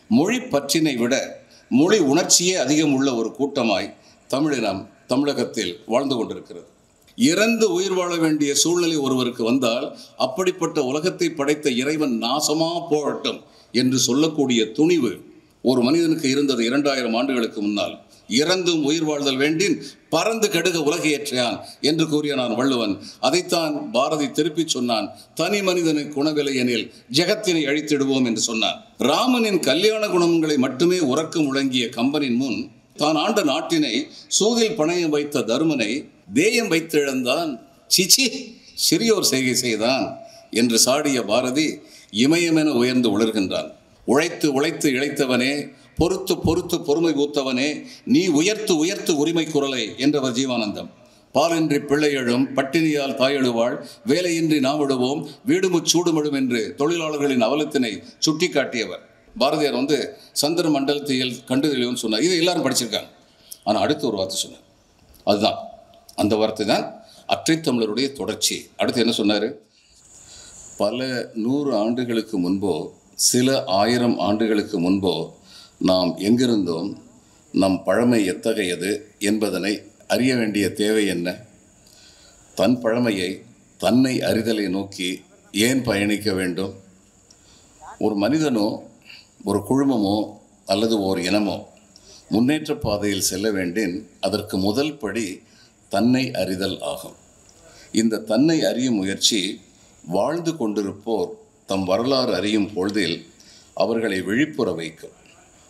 மொழி பற்றினை விட மொழி உணர்ச்சியே அதிகம் உள்ள ஒரு கூட்டமாய் தமிழினம் தமிழகத்தில் வாழ்ந்து கொண்டிருக்கிறது. இறந்து உயிர் வாழ வேண்டிய சூழ்நிலை ஒருவருக்கு வந்தால் அப்படிப்பட்ட உலகத்தை படைத்த இறைவன் நாசமா போகட்டும் என்று சொல்லக்கூடிய துணிவு ஒரு மனிதனுக்கு இருந்தது 2000 ஆண்டுகளுக்கு முன்னால். இறந்தும் உயிர் வாழ்தல் வேண்டின் பறந்து கெடுக உலகை ஏற்றையான் என்று கூறிய நான் வள்ளுவன். அதைத்தான் பாரதி திருப்பி சொன்னான். தனி மனிதனுக்கு குணவிலை எனில் ஜெகத்தினை அழித்திடுவோம் என்று சொன்னான். ராமனின் கல்யாண குணங்களை மட்டுமே உறக்க முழங்கிய கம்பனின் முன் தான் ஆண்ட நாட்டினை சூதில் பணையம் வைத்த தருமனை தேயம் வைத்திழந்தான், சிச்சி சிறியோர் செய்கை செய்தான் என்று சாடிய பாரதி இமயமென உயர்ந்து உளர்கின்றான். உழைத்து உழைத்து இழைத்தவனே, பொறுத்து பொறுத்து பொறுமை பூத்தவனே, நீ உயர்த்து உயர்த்து உரிமை குரலை என்றவர் ஜீவானந்தம். பாலின்றி பிள்ளை எழும், பட்டினியால் தாயெழுவாள், வேலையின்றி நாம் விடுவோம், வீடுமுச் சூடுமடும் என்று தொழிலாளர்களின் அவலத்தினை சுட்டி காட்டியவர். பாரதியார் சந்திர மண்டலத்தியல் கண்டுதலியும் சொன்னார். இதை எல்லாரும் படிச்சிருக்காங்க. ஆனால் அடுத்து ஒரு வார்த்தை சொன்னார். அதுதான் அந்த வார்த்தை தான் அற்றைத்தமிழருடைய தொடர்ச்சி. அடுத்து என்ன சொன்னார்? பல 100 ஆண்டுகளுக்கு முன்போ சில 1000 ஆண்டுகளுக்கு முன்போ நாம் எங்கிருந்தோம், நம் பழமை எத்தகையது என்பதனை அறிய வேண்டிய தேவை என்ன? தன் பழமையை தன்னை அறிதலை நோக்கி ஏன் பயணிக்க வேண்டும்? ஒரு மனிதனோ ஒரு குழுமமோ அல்லது ஓர் இனமோ முன்னேற்ற பாதையில் செல்ல வேண்டின் அதற்கு முதல் படி தன்னை அறிதல் ஆகும். இந்த தன்னை அறியும் முயற்சி வாழ்ந்து கொண்டிருப்போர் தம் வரலாறு அறியும் பொழுதில் அவர்களை விழிப்புற வைக்கும்.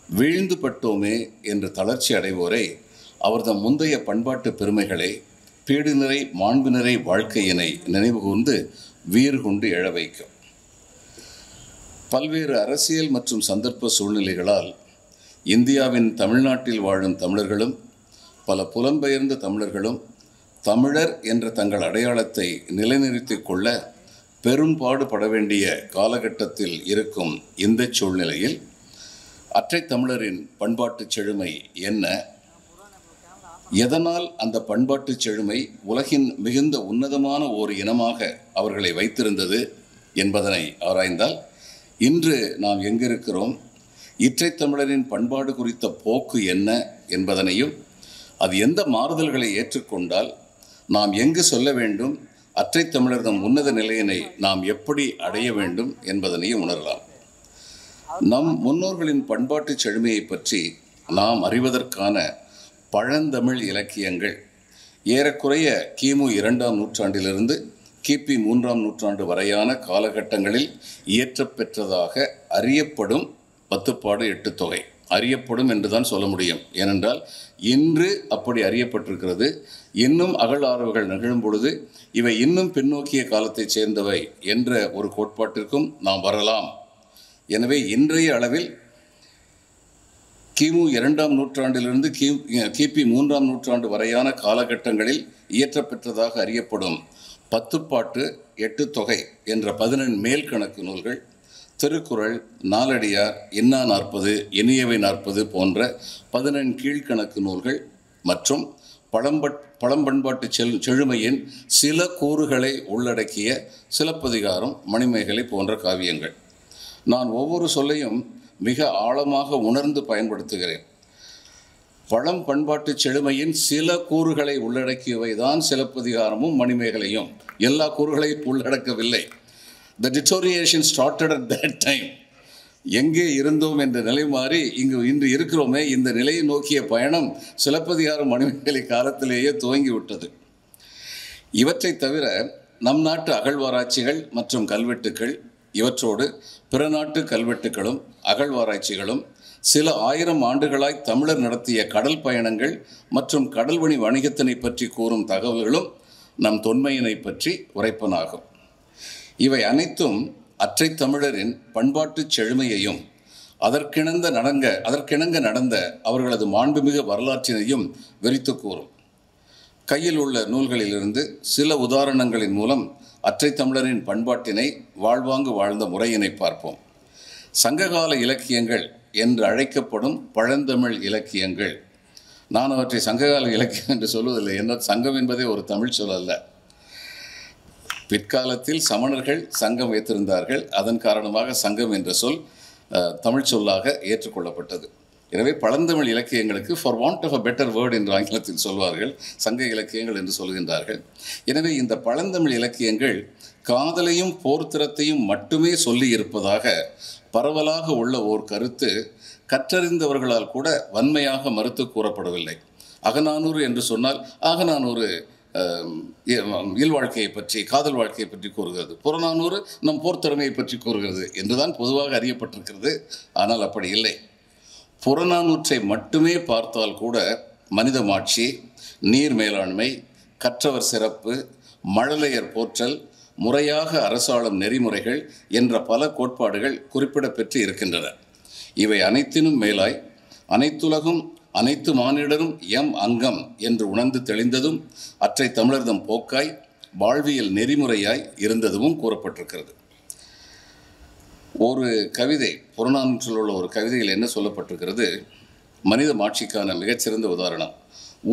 வீழ்ந்து பட்டோமே என்று தளர்ச்சி அடைவோரை அவர்தம் முந்தைய பண்பாட்டு பெருமைகளை, பீடு நிறை மாண்பு நிறை வாழ்க்கையினை நினைவு கூர்ந்து வீறு கொண்டு எழ வைக்கும். பல்வேறு அரசியல் மற்றும் சந்தர்ப்ப சூழ்நிலைகளால் இந்தியாவின் தமிழ்நாட்டில் வாழும் தமிழர்களும் பல புலம்பெயர்ந்த தமிழர்களும் தமிழர் என்ற தங்கள் அடையாளத்தை நிலைநிறுத்திக் கொள்ள பெரும்பாடுபட வேண்டிய காலகட்டத்தில் இருக்கும் இந்த சூழ்நிலையில் அற்றை தமிழரின் பண்பாட்டு செழுமை என்ன? எதனால் அந்த பண்பாட்டு செழுமை உலகின் மிகுந்த உன்னதமான ஓர் இனமாக அவர்களை வைத்திருந்தது என்பதனை ஆராய்ந்தால் இன்று நாம் எங்கிருக்கிறோம், இற்றை தமிழரின் பண்பாடு குறித்த போக்கு என்ன என்பதனையும், அது எந்த மாறுதல்களை ஏற்றுக்கொண்டால் நாம் எங்கு சொல்ல வேண்டும், அற்றை தமிழர்தம் உன்னத நிலையினை நாம் எப்படி அடைய வேண்டும் என்பதனையும் உணரலாம். நம் முன்னோர்களின் பண்பாட்டு செழுமையை பற்றி நாம் அறிவதற்கான பழந்தமிழ் இலக்கியங்கள் ஏறக்குறைய கிமு 2ஆம் நூற்றாண்டிலிருந்து கிபி 3ஆம் நூற்றாண்டு வரையான காலகட்டங்களில் இயற்றப்பெற்றதாக அறியப்படும் 10 பாடு 8 தொகை. அறியப்படும் என்றுதான் சொல்ல முடியும். ஏனென்றால் இன்று அப்படி அறியப்பட்டிருக்கிறது. இன்னும் அகழ்வாய்வுகள் நிகழும் பொழுது இவை இன்னும் பின்னோக்கிய காலத்தைச் சேர்ந்தவை என்ற ஒரு கோட்பாட்டிற்கும் நாம் வரலாம். எனவே இன்றைய அளவில் கிமு 2ஆம் நூற்றாண்டிலிருந்து கிபி 3ஆம் நூற்றாண்டு வரையான காலகட்டங்களில் இயற்றப்பெற்றதாக அறியப்படும் 10 பாட்டு 8 தொகை என்ற 14 மேல் கணக்கு நூல்கள், திருக்குறள், நாலடியார், இன்னா 40, இனியவை 40 போன்ற 14 கீழ்கணக்கு நூல்கள் மற்றும் பழம்பண்பாட்டு செழுமையின் சில கூறுகளை உள்ளடக்கிய சிலப்பதிகாரம், மணிமேகலை போன்ற காவியங்கள். நான் ஒவ்வொரு சொல்லையும் மிக ஆழமாக உணர்ந்து பயன்படுத்துகிறேன். பழம் பண்பாட்டு செழுமையின் சில கூறுகளை உள்ளடக்கியவை தான் சிலப்பதிகாரமும் மணிமேகலையும். எல்லா கூறுகளையும் உள்ளடக்கவில்லை. The deterioration started at that time. எங்கே இருந்தோம் என்ற நிலை மாறி இன்று இருக்கிறோமே, இந்த நிலையை நோக்கிய பயணம் சிலப்பதிகாரம் மணிமேகலை காலத்திலேயே துவங்கிவிட்டது. இவற்றை தவிர நம் நாட்டு அகழ்வாராய்ச்சிகள் மற்றும் கல்வெட்டுக்கள், இவற்றோடு பிற நாட்டு கல்வெட்டுக்களும் அகழ்வாராய்ச்சிகளும் சில 1000 ஆண்டுகளாய் தமிழர் நடத்திய கடல் பயணங்கள் மற்றும் கடல்வழி வணிகத்தினை பற்றி கூறும் தகவல்களும் நம் தொன்மையினை பற்றி உரைப்பனாகும். இவை அனைத்தும் அற்றை தமிழரின் பண்பாட்டு செழுமையையும் அதற்கிணங்க நடந்த அவர்களது மாண்புமிகு வரலாற்றினையும் விரித்து கூறும். கையில் உள்ள நூல்களிலிருந்து சில உதாரணங்களின் மூலம் அற்றை தமிழரின் பண்பாட்டினை வாழ்வாங்கு வாழ்ந்த முறையினை பார்ப்போம். சங்ககால இலக்கியங்கள் என்று அழைக்கப்படும் பழந்தமிழ் இலக்கியங்கள், நான் அவற்றை சங்ககால இலக்கியம் என்று சொல்வதில்லை. என்ன, சங்கம் என்பதே ஒரு தமிழ் சொல் அல்ல. பிற்காலத்தில் சமணர்கள் சங்கம் வைத்திருந்தார்கள். அதன் காரணமாக சங்கம் என்ற சொல் தமிழ் சொல்லாக ஏற்றுக்கொள்ளப்பட்டது. எனவே பழந்தமிழ் இலக்கியங்களுக்கு for want of a better word என்று ஆங்கிலத்தில் சொல்வார்கள், சங்க இலக்கியங்கள் என்று சொல்கின்றார்கள். எனவே இந்த பழந்தமிழ் இலக்கியங்கள் காதலையும் போர்த்திறத்தையும் மட்டுமே சொல்லி இருப்பதாக பரவலாக உள்ள ஓர் கருத்து கற்றறிந்தவர்களால் கூட வன்மையாக மறுத்து கூறப்படவில்லை. அகநானூறு என்று சொன்னால் அகநானூறு இல்வாழ்க்கையை பற்றி, காதல் வாழ்க்கையை பற்றி கூறுகிறது, புறநானூறு நம் போர்த்திறமையை பற்றி கூறுகிறது என்றுதான் பொதுவாக அறியப்பட்டிருக்கிறது. ஆனால் அப்படி இல்லை. புறநானூற்றை மட்டுமே பார்த்தால் கூட மனித மாட்சி, நீர் மேலாண்மை, கற்றவர் சிறப்பு, மழலையர் போற்றல், முறையாக அரசாளும் நெறிமுறைகள் என்ற பல கோட்பாடுகள் குறிப்பிடப்பெற்று இருக்கின்றன. இவை அனைத்தினும் மேலாய் அனைத்துலகும் அனைத்து மானிடரும் எம் அங்கம் என்று உணர்ந்து தெளிந்ததும் அற்றை தமிழர்தம் போக்காய் வாழ்வியல் நெறிமுறையாய் இருந்ததும் கூறப்பட்டிருக்கிறது. ஒரு கவிதை, புறநானூற்றில் உள்ள ஒரு கவிதையில் என்ன சொல்லப்பட்டிருக்கிறது? மனித மாட்சிக்கான மிகச்சிறந்த உதாரணம்.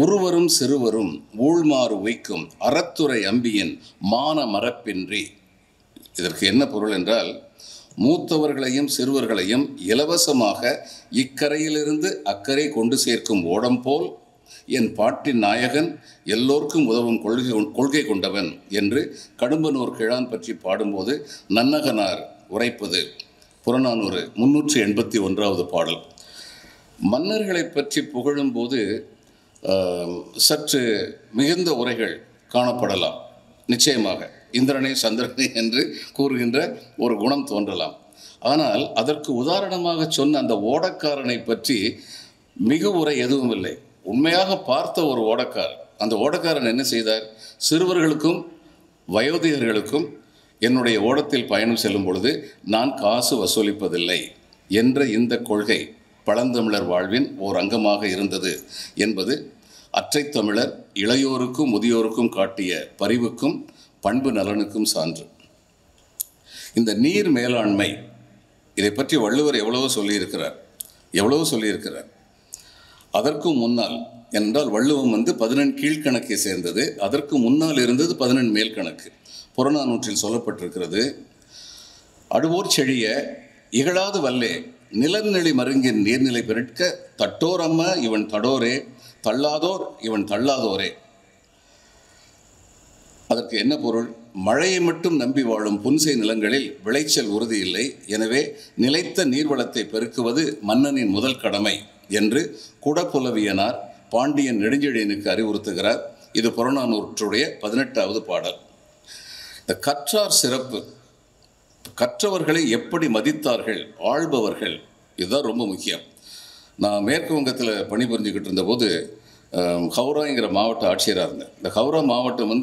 உருவரும் சிறுவரும் ஊழ்மாறு உய்க்கும் அறத்துறை அம்பியின் மான மரப்பின்றி. இதற்கு என்ன பொருள் என்றால், மூத்தவர்களையும் சிறுவர்களையும் இலவசமாக இக்கரையிலிருந்து அக்கறை கொண்டு சேர்க்கும் ஓடம் போல் என் பாட்டின் நாயகன் எல்லோருக்கும் உதவும் கொள்கை கொண்டவன் என்று கடும்பனூர் கிழான் பற்றி பாடும்போது நன்னகனார் உரைப்பது புறநானூறு 381வது பாடல். மன்னர்களை பற்றி புகழும்போது சற்று மிகுந்த உரைகள் காணப்படலாம். நிச்சயமாக இந்திரனை சந்திரனை என்று கூறுகின்ற ஒரு குணம் தோன்றலாம். ஆனால் அதற்கு உதாரணமாக சொன்ன அந்த ஓடக்காரனை பற்றி மிக உரை எதுவும் இல்லை. உண்மையாக பார்த்த ஒரு ஓடக்காரன். அந்த ஓடக்காரன் என்ன செய்தார்? சிறுவர்களுக்கும் வயோதிகர்களுக்கும் என்னுடைய ஓடத்தில் பயணம் செல்லும் பொழுது நான் காசு வசூலிப்பதில்லை என்ற இந்த கொள்கை பழந்தமிழர் வாழ்வின் ஓர் அங்கமாக இருந்தது என்பது அற்றை தமிழர் இளையோருக்கும் முதியோருக்கும் காட்டிய பரிவுக்கும் பண்பு நலனுக்கும் சான்று. இந்த நீர் மேலாண்மை, இதை பற்றி வள்ளுவர் எவ்வளவோ சொல்லியிருக்கிறார். அதற்கும் முன்னால் என்றால் வள்ளுவம் 18 கீழ்கணக்கை சேர்ந்தது. அதற்கு முன்னால் இருந்தது 18 மேல் கணக்கு. புறநானூற்றில் சொல்லப்பட்டிருக்கிறது, அடுவோர் செழிய இகழாது வல்லே நிலநெளி மருங்கின் நீர்நிலை பெருட்க தட்டோர் அம்ம இவன் தடோரே தள்ளாதோர் இவன் தள்ளாதோரே. அதற்கு என்ன பொருள்? மழையை மட்டும் நம்பி வாழும் புன்சை நிலங்களில் விளைச்சல் உறுதி இல்லை. எனவே நிலைத்த நீர்வளத்தை பெருக்குவது மன்னனின் முதல் கடமை என்று குடப்புலவியனார் பாண்டியன் நெடுஞ்செழியனுக்கு அறிவுறுத்துகிறார். இது புறநானூற்றுடைய 18வது பாடல். இந்த கற்றார் சிறப்பு, கற்றவர்களை எப்படி மதித்தார்கள் ஆள்பவர்கள், இதுதான் ரொம்ப முக்கியம். நான் மேற்கு வங்கத்தில் பணிபுரிஞ்சுக்கிட்டு இருந்தபோது ஹவுராங்கிற மாவட்ட ஆட்சியராக இருந்தேன். இந்த ஹவுரா மாவட்டம்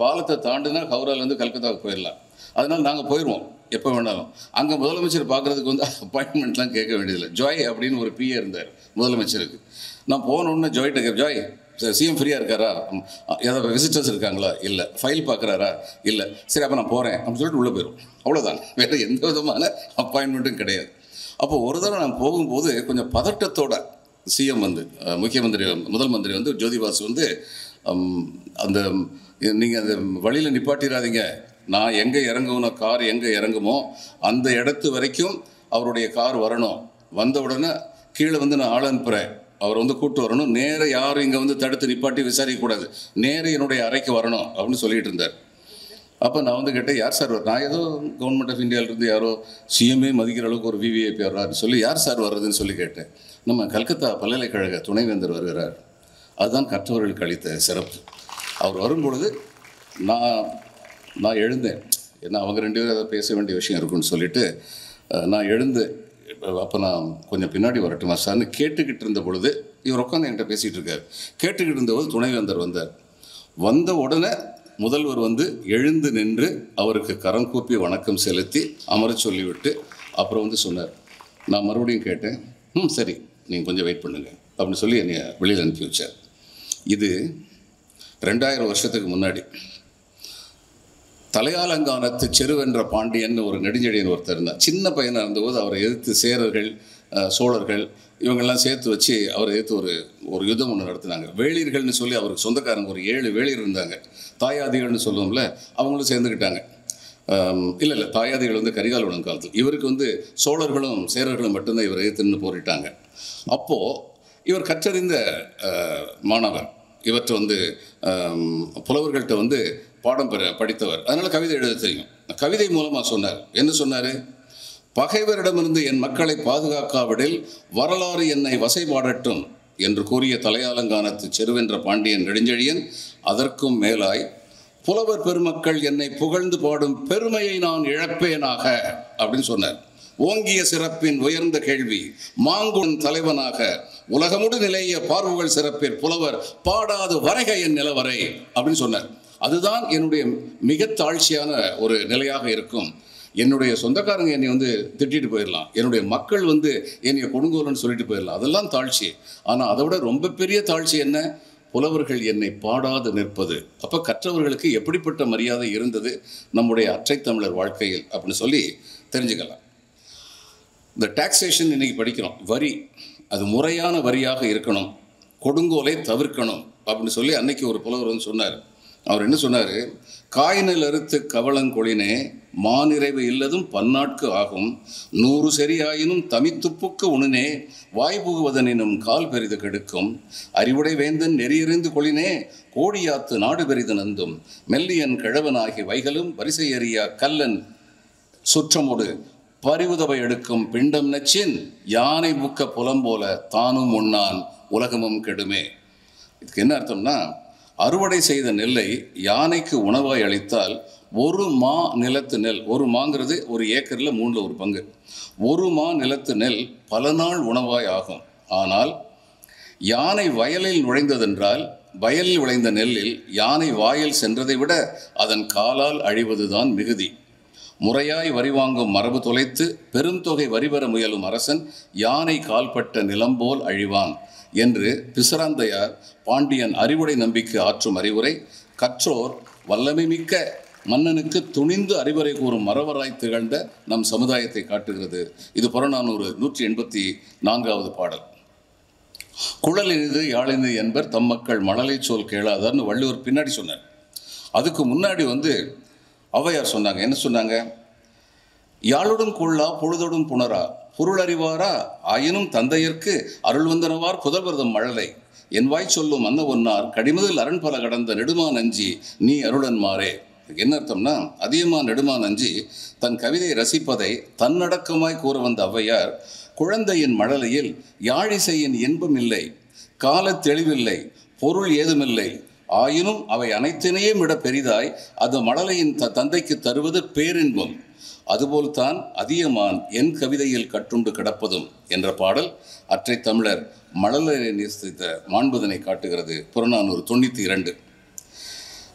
பாலத்தை தாண்டினா ஹவுராலேருந்து கல்கத்தாவுக்கு போயிடலாம். அதனால் நாங்கள் போயிடுவோம் எப்போ வேணாலும். அங்கே முதலமைச்சர் பார்க்குறதுக்கு அப்பாயின்மெண்ட்லாம் கேட்க வேண்டியதில்லை. ஜாய் அப்படின்னு ஒரு பிஏ இருந்தார் முதலமைச்சருக்கு. நான் போனோடனே ஜாய்கிட்ட கேட்பேன், ஜாய் சிஎம் ஃப்ரீயாக இருக்காரா, ஏதாவது விசிட்டர்ஸ் இருக்காங்களா, இல்லை ஃபைல் பார்க்குறாரா, இல்லை, சரி அப்போ நான் போகிறேன் அப்படின்னு சொல்லிட்டு உள்ளே போயிடும். அவ்வளோதான், வேறு எந்த விதமான அப்பாயின்மெண்ட்டும் கிடையாது. அப்போ ஒரு தடவை நான் போகும்போது கொஞ்சம் பதட்டத்தோட சிஎம் முதல் மந்திரி ஜோதிபாசு அந்த நீங்கள் அந்த வழியில் நிப்பாட்டிடாதீங்க, நான் எங்கே இறங்குவோம், கார் எங்கே இறங்குமோ அந்த இடத்து வரைக்கும் அவருடைய கார் வரணும், வந்த உடனே கீழே நான் ஆள் அனுப்புகிறேன், அவர் கூப்பிட்டு வரணும், நேராக யாரும் இங்கே தடுத்து நிப்பாட்டி விசாரிக்கக்கூடாது, நேராக என்னுடைய அறைக்கு வரணும் அப்படின்னு சொல்லிட்டு இருந்தார். அப்போ நான் கேட்டேன், யார் சார் நான் ஏதோ கவர்மெண்ட் ஆஃப் இந்தியாவிலேருந்து யாரோ சிஎம்ஏ மதிக்கிற அளவுக்கு ஒரு விவிஐபி வர்றாருன்னு சொல்லி, யார் சார் வர்றதுன்னு சொல்லி கேட்டேன். நம்ம கல்கத்தா பல்கலைக்கழக துணைவேந்தர் வருகிறார், அதுதான் கற்றவர்களுக்கு அளித்த சிறப்பு. அவர் வரும்பொழுது நான் எழுந்தேன், ஏன்னா அவங்க 2 பேரும் அதை பேச வேண்டிய விஷயம் இருக்குன்னு சொல்லிட்டு நான் எழுந்து, அப்போ நான் கொஞ்சம் பின்னாடி வரட்டுமா சார்னு கேட்டுக்கிட்டு இருந்த பொழுது இவர் உட்காந்து என்கிட்ட பேசிகிட்டு இருக்கார். கேட்டுக்கிட்டு இருந்தபோது துணைவேந்தர் வந்த உடனே முதல்வர் எழுந்து நின்று அவருக்கு கரம் கூப்பி வணக்கம் செலுத்தி அமர சொல்லிவிட்டு அப்புறம் சொன்னார். நான் மறுபடியும் கேட்டேன், சரி நீங்கள் கொஞ்சம் வெயிட் பண்ணுங்க அப்படின்னு சொல்லி என்னை வெளியில் அனுப்பி வச்சார். இது 2000 வருஷத்துக்கு முன்னாடி. தலையாலங்கானத்து செருவென்ற பாண்டியன் ஒரு நெடுஞ்செழியன் ஒருத்தர் இருந்தார். சின்ன பையனாக இருந்தபோது அவரை எதிர்த்து சேரர்கள், சோழர்கள் இவங்கெல்லாம் சேர்த்து வச்சு அவரை எதிர்த்து ஒரு யுத்தம் ஒன்று நடத்தினாங்க. வேளிர்கள்னு சொல்லி அவருக்கு சொந்தக்காரங்க ஒரு 7 வேளிர் இருந்தாங்க. தாயாதிகள்னு சொல்லுவோம்ல, அவங்களும் சேர்ந்துக்கிட்டாங்க. இல்லை தாயாதிகள் வந்து கரிகாலனுடன் காலத்தில், இவருக்கு வந்து சோழர்களும் சேரர்களும் மட்டும்தான் இவர் எதிர்த்து போரிட்டாங்க. அப்போது இவர் கற்றறிந்த மாணவர், இவற்றை வந்து புலவர்கள்ட்ட வந்து பாடம் படித்தவர், அதனால் கவிதை எழுத தெரியும். கவிதை மூலமாக சொன்னார். என்ன சொன்னார்? பகைவரிடமிருந்து என் மக்களை பாதுகாக்காவிடில் வரலாறு என்னை வசைபாடட்டும் என்று கூறிய தலையாலங்கானத்து செருவென்ற பாண்டியன் நெடுஞ்செழியன் அதற்கும் மேலாய் புலவர் பெருமக்கள் என்னை புகழ்ந்து பாடும் பெருமையை நான் இழப்பேனாக அப்படின்னு சொன்னார். ஓங்கிய சிறப்பின் உயர்ந்த கேள்வி மாங்குன் தலைவனாக உலகமுடு நிலைய பார்வுகள் சிறப்பில் புலவர் பாடாது வரைக என் நிலவரை அப்படின்னு சொன்னார். அதுதான் என்னுடைய மிக தாழ்ச்சியான ஒரு நிலையாக இருக்கும். என்னுடைய சொந்தக்காரங்க என்னை வந்து திட்டிட்டு போயிடலாம், என்னுடைய மக்கள் வந்து என்னைய கொடுங்கோலன்னு சொல்லிட்டு போயிடலாம், அதெல்லாம் தாழ்ச்சி. ஆனால் அதை விட ரொம்ப பெரிய தாழ்ச்சி என்ன? புலவர்கள் என்னை பாடாது நிற்பது. அப்போ கற்றவர்களுக்கு எப்படிப்பட்ட மரியாதை இருந்தது நம்முடைய அற்றை தமிழர் வாழ்க்கையில் அப்படின்னு சொல்லி தெரிஞ்சுக்கலாம். இந்த டாக்ஸேஷன் இன்னைக்கு படிக்கிறோம், வரி, அது முறையான வரியாக இருக்கணும், கொடுங்கோலை தவிர்க்கணும் அப்படின்னு சொல்லி அன்னைக்கு ஒரு புலவர் வந்து சொன்னார். அவர் என்ன சொன்னார்? காயினில் அறுத்து கவளங்கொழினே மாநிறைவு இல்லதும் பன்னாட்கு ஆகும் 100 சரியாயினும் தமித்துப்புக்கு உணனே வாய்புகுவதனினும் கால் பெரிது கெடுக்கும் அறிவுடை வேந்தன் நெறியறிந்து கொழினே கோடியாத்து நாடு பெரிது நந்தும் மெல்லியன் கிழவனாகி வைகளும் வரிசையறியா கல்லன் சுற்றமோடு பரிவுதவை எடுக்கும் பிண்டம் நச்சின் யானை புக்க புலம்போல தானும் உண்ணான் உலகமும் கெடுமே. இதுக்கு என்ன அர்த்தம்னா, அறுவடை செய்த நெல்லை யானைக்கு உணவாய் அளித்தால் ஒரு மா நிலத்து நெல், ஒரு மாங்கிறது ஒரு ஏக்கரில் 3ல் 1 பங்கு, ஒரு மா நிலத்து நெல் பல நாள் உணவாய் ஆகும். ஆனால் யானை வயலில் நுழைந்ததென்றால் வயலில் விளைந்த நெல்லில் யானை வாயில் சென்றதை விட அதன் காலால் அழிவதுதான் மிகுதி. முறையாய் வரி வாங்கும் மரபு தொலைத்து பெரும் தொகை வரி பெற முயலும் அரசன் யானை கால்பட்ட நிலம்போல் அழிவான் என்று பிசராந்தையார் பாண்டியன் அறிவுடை நம்பிக்கை ஆற்றும் அறிவுரை கற்றோர் வல்லமை மிக்க மன்னனுக்கு துணிந்து அறிவுரை கூறும் மறவராய் திகழ்ந்த நம் சமுதாயத்தை காட்டுகிறது. இது புறநானூறு 184வது பாடல். குழலினிது யாழினிது என்பர் தம் மக்கள் மழலை சொல் கேளாதார்னு வள்ளுவர் பின்னாடி சொன்னார். அதுக்கு முன்னாடி வந்து ஔவையார் சொன்னாங்க. என்ன சொன்னாங்க? யாழோடும் கொள்ளா பொழுதோடும் புணரா பொருளறிவாரா ஆயினும் தந்தையர்க்கு அருள் வந்தனவார் புதல்வர்தம் மழலை என் வாய் சொல்லும் அன்ன ஒன்னார் கடிமுதல் அரண்பல கடந்த நெடுமா நஞ்சி நீ அருளன் மாறே. என்ன அர்த்தம்னா, அதிகமாக நெடுமா நஞ்சி தன் கவிதை ரசிப்பதை தன்னடக்கமாய் கூற வந்த ஔவையார் குழந்தையின் மழலையில் யாழிசையின் இன்பம் இல்லை, கால தெளிவில்லை, பொருள் ஏதுமில்லை, ஆயினும் அவை அனைத்தினையும் விட பெரிதாய் அது மழலையின் தந்தைக்கு தருவது பேரின்பம். அதுபோல்தான் அதியமான் என் கவிதையில் கட்டுண்டு கிடப்பதும் என்ற பாடல் அற்றை தமிழர் மழலையை நேசித்த மாண்புதனை காட்டுகிறது. புறநானூறு 92.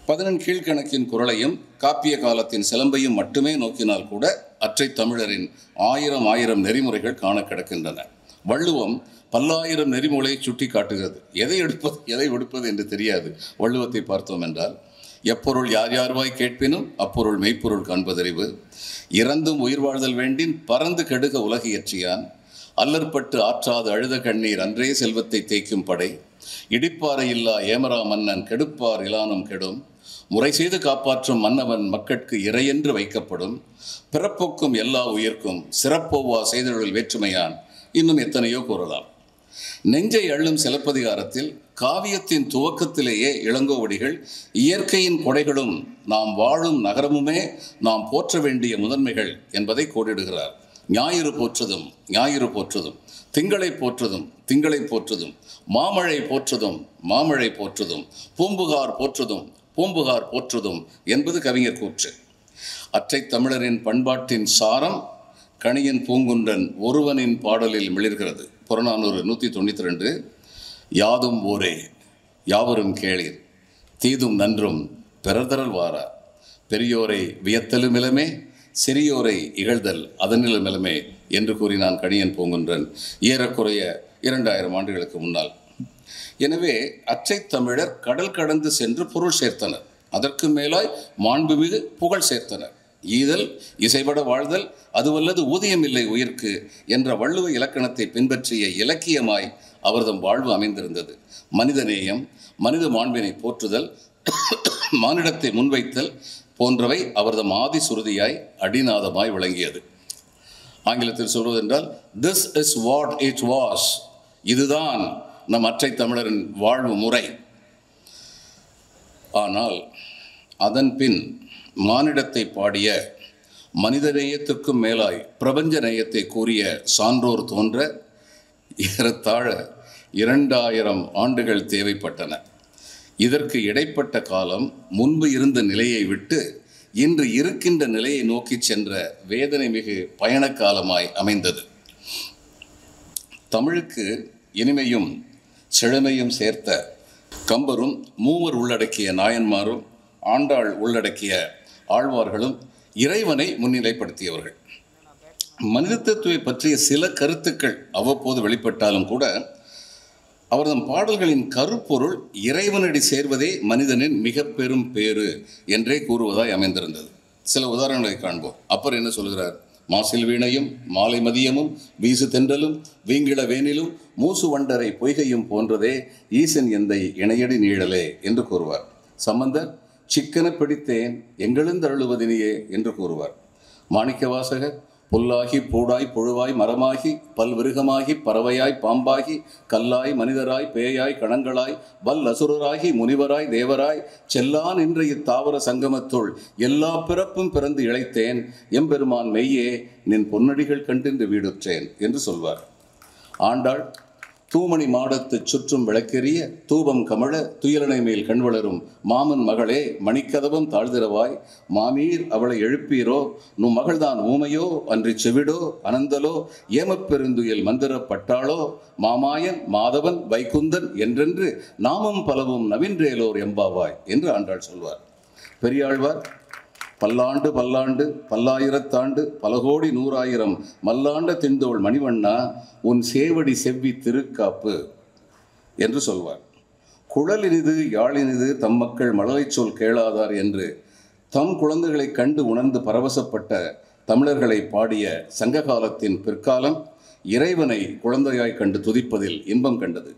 11 கீழ்கணக்கின் குரலையும் காப்பிய காலத்தின் சிலம்பையும் மட்டுமே நோக்கினால் கூட அற்றை தமிழரின் 1000 நெறிமுறைகள் காண கிடக்கின்றன. வள்ளுவம் பல்லாயிரம் நெறிமுறையை சுட்டி காட்டுகிறது. எதை எடுப்பது எதை விடுப்பது என்று தெரியாது. வள்ளுவத்தை பார்த்தோம் என்றால், எப்பொருள் யார் யார்வாய் கேட்பினும் அப்பொருள் மெய்ப்பொருள் காண்பதறிவு, இறந்தும் உயிர் வாழ்தல் வேண்டின் பறந்து கெடுக உலகு இயற்றியான், அல்லற்பட்டு ஆற்றாது அழுத கண்ணீர் அன்றே செல்வத்தை தேய்க்கும் படை, இடிப்பாறை இல்லா ஏமரா மன்னன் கெடுப்பார் இலானும் கெடும், முறை செய்து காப்பாற்றும் மன்னவன் மக்கட்கு இறையென்று வைக்கப்படும், பிறப்போக்கும் எல்லா உயிர்க்கும் சிறப்போவா செய்தொழில் வேற்றுமையான், இன்னும் எத்தனையோ கூறலாம். நெஞ்சை அள்ளும் சிலப்பதிகாரத்தில் காவியத்தின் துவக்கத்திலேயே இளங்கோவடிகள் இயற்கையின் கொடைகளும் நாம் வாழும் நகரமுமே நாம் போற்ற வேண்டிய முதன்மைகள் என்பதை கோடிடுகிறார். ஞாயிறு போற்றுதும் ஞாயிறு போற்றுதும், திங்களை போற்றுதும் திங்களை போற்றுதும், மாமழை போற்றுதும் மாமழை போற்றுதும், பூம்புகார் போற்றுதும் பூம்புகார் போற்றுதும் என்பது கவிஞர் கூற்று. அற்றை தமிழரின் பண்பாட்டின் சாரம் கணியன் பூங்குன்றன் ஒருவனின் பாடலில் மிளிர்கிறது. புறநானூறு 192. யாதும் ஊரே யாவரும் கேளீர் தீதும் நன்றும் பிறர்தரல் வாரா, பெரியோரை வியத்தலும் இளமே சிறியோரை இகழ்தல் அதனிலும் இளமே என்று கூறினான் கணியன் பூங்குன்றன் ஏறக்குறைய 2000 ஆண்டுகளுக்கு முன்னால். எனவே அற்றை தமிழர் கடல் கடந்து சென்று பொருள் சேர்த்தனர். அதற்கு மேலாய் மாண்புமிகு புகழ் சேர்த்தனர். ஈதல் இசைபட வாழ்தல் அதுவல்லது ஊதியம் இல்லை உயிர்க்கு என்ற வள்ளுவ இலக்கணத்தை பின்பற்றிய இலக்கியமாய் அவர்தம் வாழ்வு அமைந்திருந்தது. மனிதநேயம், மனித மாண்பினை போற்றுதல், மானிடத்தை முன்வைத்தல், போன்றவை அவரது ஆதி சுருதியாய் அடிநாதமாய் விளங்கியது. ஆங்கிலத்தில் சொல்வதென்றால் this is what it was, இதுதான் நம் அற்றை தமிழரின் வாழ்வு முறை. ஆனால் அதன் பின் மானிடத்தை பாடிய மனித நேயத்திற்கும் மேலாய் பிரபஞ்ச நேயத்தை கூறிய சான்றோர் தோன்ற ஏறத்தாழ 2000 ஆண்டுகள் தேவைப்பட்டன. இதற்கு இடைப்பட்ட காலம் முன்பு இருந்த நிலையை விட்டு இன்று இருக்கின்ற நிலையை நோக்கி சென்ற வேதனை மிகு பயண காலமாய் அமைந்தது. தமிழுக்கு இனிமையும் செழுமையும் சேர்த்த கம்பரும், மூவர் உள்ளடக்கிய நாயன்மாரும், ஆண்டாள் உள்ளடக்கிய ஆழ்வார்களும் இறைவனை முன்னிலைப்படுத்தியவர்கள். மனித தத்துவை பற்றிய சில கருத்துக்கள் அவ்வப்போது வெளிப்பட்டாலும் கூட அவரது பாடல்களின் கருப்பொருள் இறைவனடி சேர்வதே மனிதனின் மிக பெரும் பேறு என்றே கூறுவதாய் அமைந்திருந்தது. சில உதாரணங்களை காண்போம். அப்பர் என்ன சொல்கிறார்? மாசில் வீணையும் மாலை மதியமும் வீசு தென்றலும் வீங்கிட வேனிலும் மூசு வண்டரை பொய்கையும் போன்றதே ஈசன் எந்தை இணையடி நீழலே என்று கூறுவார். சம்பந்தர் சிக்கன பிடித்தேன் எங்களுந்தருளுவதினியே என்று கூறுவார். மாணிக்க வாசகர் புல்லாகி பூடாய் புழுவாய் மரமாகி பல்விருகமாகி பறவையாய் பாம்பாகி கல்லாய் மனிதராய் பேயாய் கணங்களாய் வல் அசுரராகி முனிவராய் தேவராய் செல்லான் என்ற இத்தாவர சங்கமத்துள் எல்லா பிறப்பும் பிறந்து இழைத்தேன் எம்பெருமான் மெய்யே நின் பொன்னடிகள் கண்டின்று வீடுற்றேன் என்று சொல்வார். ஆண்டாள் தூமணி மாடத்து சுற்றும் விளக்கெரிய தூபம் கமழ துயலனை மேல் கண்வளரும் மாமன் மகளே மணிக்கதவம் தாழ்திரவாய் மாமீர் அவளை எழுப்பீரோ நும் மகள்தான் ஊமையோ அன்றி செவிடோ அனந்தலோ ஏமப்பெருந்துயில் மந்திரப்பட்டாளோ மாமாயன் மாதவன் வைகுந்தன் என்றென்று நாமம் பலவும் நவின்றேலோர் எம்பாவாய் என்று ஆண்டாள் சொல்வார். பெரியாழ்வார் பல்லாண்டு பல்லாண்டு பல்லாயிரத்தாண்டு பல கோடி நூறாயிரம் மல்லாண்ட திண்டோள் மணிவண்ணா உன் சேவடி செவ்வி திருக்காப்பு என்று சொல்வார். குழலினிது யாழினிது தம் மக்கள் மழலை சொல் கேளாதார் என்று தம் குழந்தைகளை கண்டு உணர்ந்து பரவசப்பட்ட தமிழர்களை பாடிய சங்ககாலத்தின் பிற்காலம் இறைவனை குழந்தையாய் கண்டு துதிப்பதில் இன்பம் கண்டது.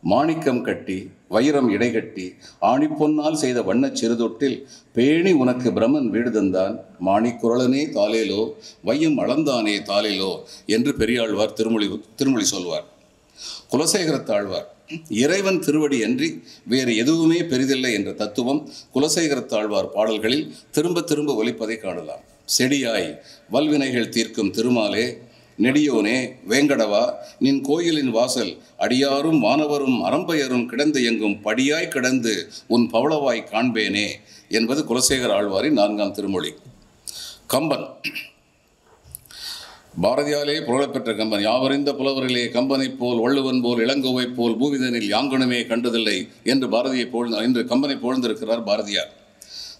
மாணிக்கம் கட்டி வைரம் இடைகட்டி ஆணிப்பொன்னால் செய்த வண்ணச் சிறுதொட்டில் பேணி உனக்கு பிரமன் வீடு தந்தான் மாணிக்குரலனே தாலேலோ வையம் அளந்தானே தாலேலோ என்று பெரியாழ்வார் திருமொழி சொல்வார். குலசேகரத்தாழ்வார் இறைவன் திருவடி அன்றி வேறு எதுவுமே பெரிதில்லை என்ற தத்துவம் குலசேகரத்தாழ்வார் பாடல்களில் திரும்ப திரும்ப ஒலிப்பதை காணலாம். செடியாய் வல்வினைகள் தீர்க்கும் திருமாலே நெடியோனே வேங்கடவா நின் கோயிலின் வாசல் அடியாரும் வானவரும் அறம்பயரும் கிடந்து எங்கும் படியாய் கிடந்து உன் பவளவாய் காண்பேனே என்பது குலசேகர ஆழ்வாரின் 4ஆம் திருமொழி. கம்பன் பாரதியாலே புகழப்பெற்ற கம்பன் யாவறிந்த புலவர்களே கம்பனை போல் வள்ளுவன் போல் இளங்கோவை போல் பூவிதனில் யாங்கனுமே கண்டதில்லை என்று கம்பனை புகழ்ந்திருக்கிறார் பாரதியார்.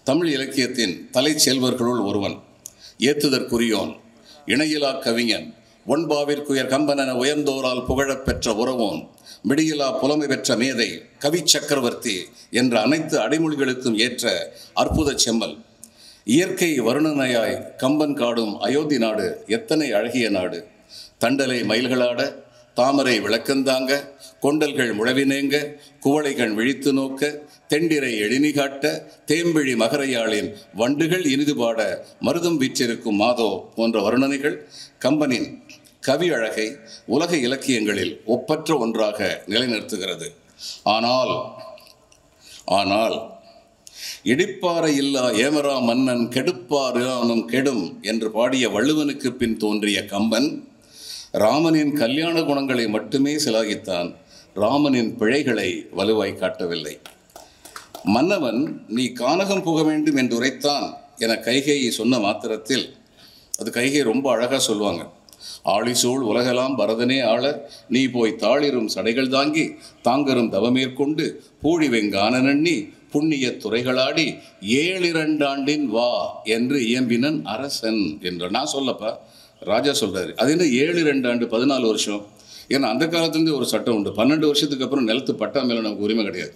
தமிழ் இலக்கியத்தின் தலை செல்வர்களுள் ஒருவன், ஏத்துதற்குரியோன், இணையிலா கவிஞன், ஒன்பாவிற்குயர் கம்பனென உயர்ந்தோரால் புகழப் பெற்ற உறவோன், மிடியிலா புலமை பெற்ற மேதை, கவி சக்கரவர்த்தி என்ற அனைத்து அடைமொழிகளுக்கும் ஏற்ற அற்புத செம்மல். இயற்கை வருணனையாய் கம்பன் காடும் அயோத்தி நாடு எத்தனை அழகிய நாடு. தண்டலை மயில்களாட தாமரை விளக்கந்தாங்க கொண்டல்கள் முழவினேங்க குவளைகள் விழித்து நோக்க தெண்டிரை எழினி காட்ட தேம்பிழி மகரையாளின் வண்டுகள் இனிது பாட மருதம் வீற்றிருக்கும் மாதோ போன்ற வருணனைகள் கம்பனின் கவி அழகை உலக இலக்கியங்களில் ஒப்பற்ற ஒன்றாக நிலைநிறுத்துகிறது. ஆனால் இடிப்பாறை இல்லா ஏமரா மன்னன் கெடுப்பாரானும் கெடும் என்று பாடிய வள்ளுவனுக்கு பின் தோன்றிய கம்பன் ராமனின் கல்யாண குணங்களை மட்டுமே சிலாகித்தான், ராமனின் பிழைகளை வலுவாய் காட்டவில்லை. மன்னவன் நீ கானகம் புக வேண்டும் என்று உரைத்தான் என கைகேயி சொன்ன மாத்திரத்தில், அது கைகை ரொம்ப அழகாக சொல்லுவாங்க, ஆழிசூழ் உலகெல்லாம் பரதனே ஆள நீ போய் தாளிரும் சடைகள் தாங்கி தாங்கரும் தவமேற்கொண்டு பூழி வெங்கானண்ணி புண்ணிய துறைகளாடி 7 வா என்று இயம்பினன் அரசன் என்று நான் சொல்லப்பா ராஜா சொல்கிறாரு. அது என்ன 7 14 வருஷம்? ஏன்னா அந்த காலத்துலேருந்து ஒரு சட்டம் உண்டு, 12 வருஷத்துக்கு அப்புறம் நிலத்து பட்டா மேலே நமக்கு உரிமை கிடையாது.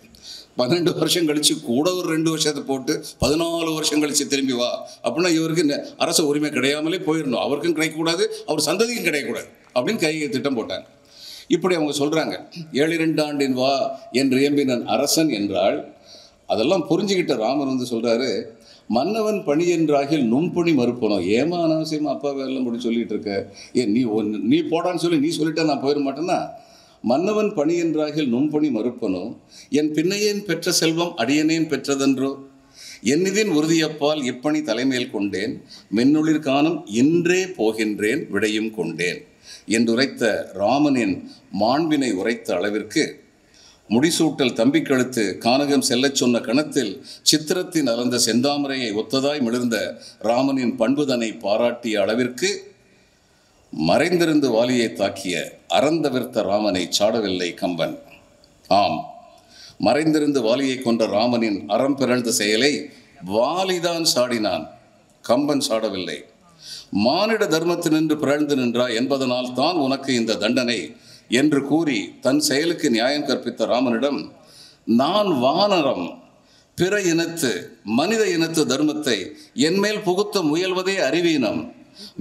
12 வருஷம் கழித்து கூட ஒரு 2 வருஷத்தை போட்டு 14 வருஷம் கழித்து திரும்பி வா அப்படின்னா இவருக்கு அரச உரிமை கிடையாமலே போயிடணும், அவருக்கும் கிடைக்கக்கூடாது, அவர் சந்ததிக்கும் கிடைக்கக்கூடாது அப்படின்னு கையை திட்டம் போட்டாங்க. இப்படி அவங்க சொல்கிறாங்க. 7 வா என்று இயம்பினன் அரசன் என்றால் அதெல்லாம் புரிஞ்சுக்கிட்ட ராமர் சொல்கிறாரு, மன்னவன் பணி என்றாகில் நுண்பணி மறுப்பணும். ஏமா அனாவசியமா அப்பா வேலை முடி சொல்லிட்டு இருக்க? ஏன் நீ போடான்னு சொல்லி நீ சொல்லிட்டா நான் போயிட மாட்டேன்னா? மன்னவன் பணி என்றாகில் நுண்பணி மறுப்பனும் என் பின்னையேன் பெற்ற செல்வம் அடியனேன் பெற்றதென்றோ என்னிதின் உறுதியப்பால் இப்பணி தலைமையில் கொண்டேன் மென்னுளிர் காணும் இன்றே போகின்றேன் விடையும் கொண்டேன் என்றுரைத்த ராமனின் மாண்பினை உரைத்த அளவிற்கு முடிசூட்டல் தம்பி கழுத்து கானகம் செல்லச் சொன்ன கணத்தில் சித்திரத்தின் அலர்ந்த செந்தாமரையை ஒத்ததாய் மிளர்ந்த ராமனின் பண்புதனை பாராட்டிய அளவிற்கு மறைந்திருந்து வாலியை தாக்கிய அறந்தவிர்த்த ராமனை சாடவில்லை கம்பன். ஆம், மறைந்திருந்து வாலியை கொண்ட ராமனின் அறம் பிறழ்ந்த செயலை வாலிதான் சாடினான், கம்பன் சாடவில்லை. மானிட தர்மத்தினின்று பிறழ்ந்து நின்றா என்பதனால் தான் உனக்கு இந்த தண்டனை என்று கூறி தன் செயலுக்கு நியாயம் கற்பித்த ராமனிடம், நான் வானரம் பிற இனத்து மனித இனத்து தர்மத்தை என்மேல் புகுத்த முயல்வதே அறிவீனம்.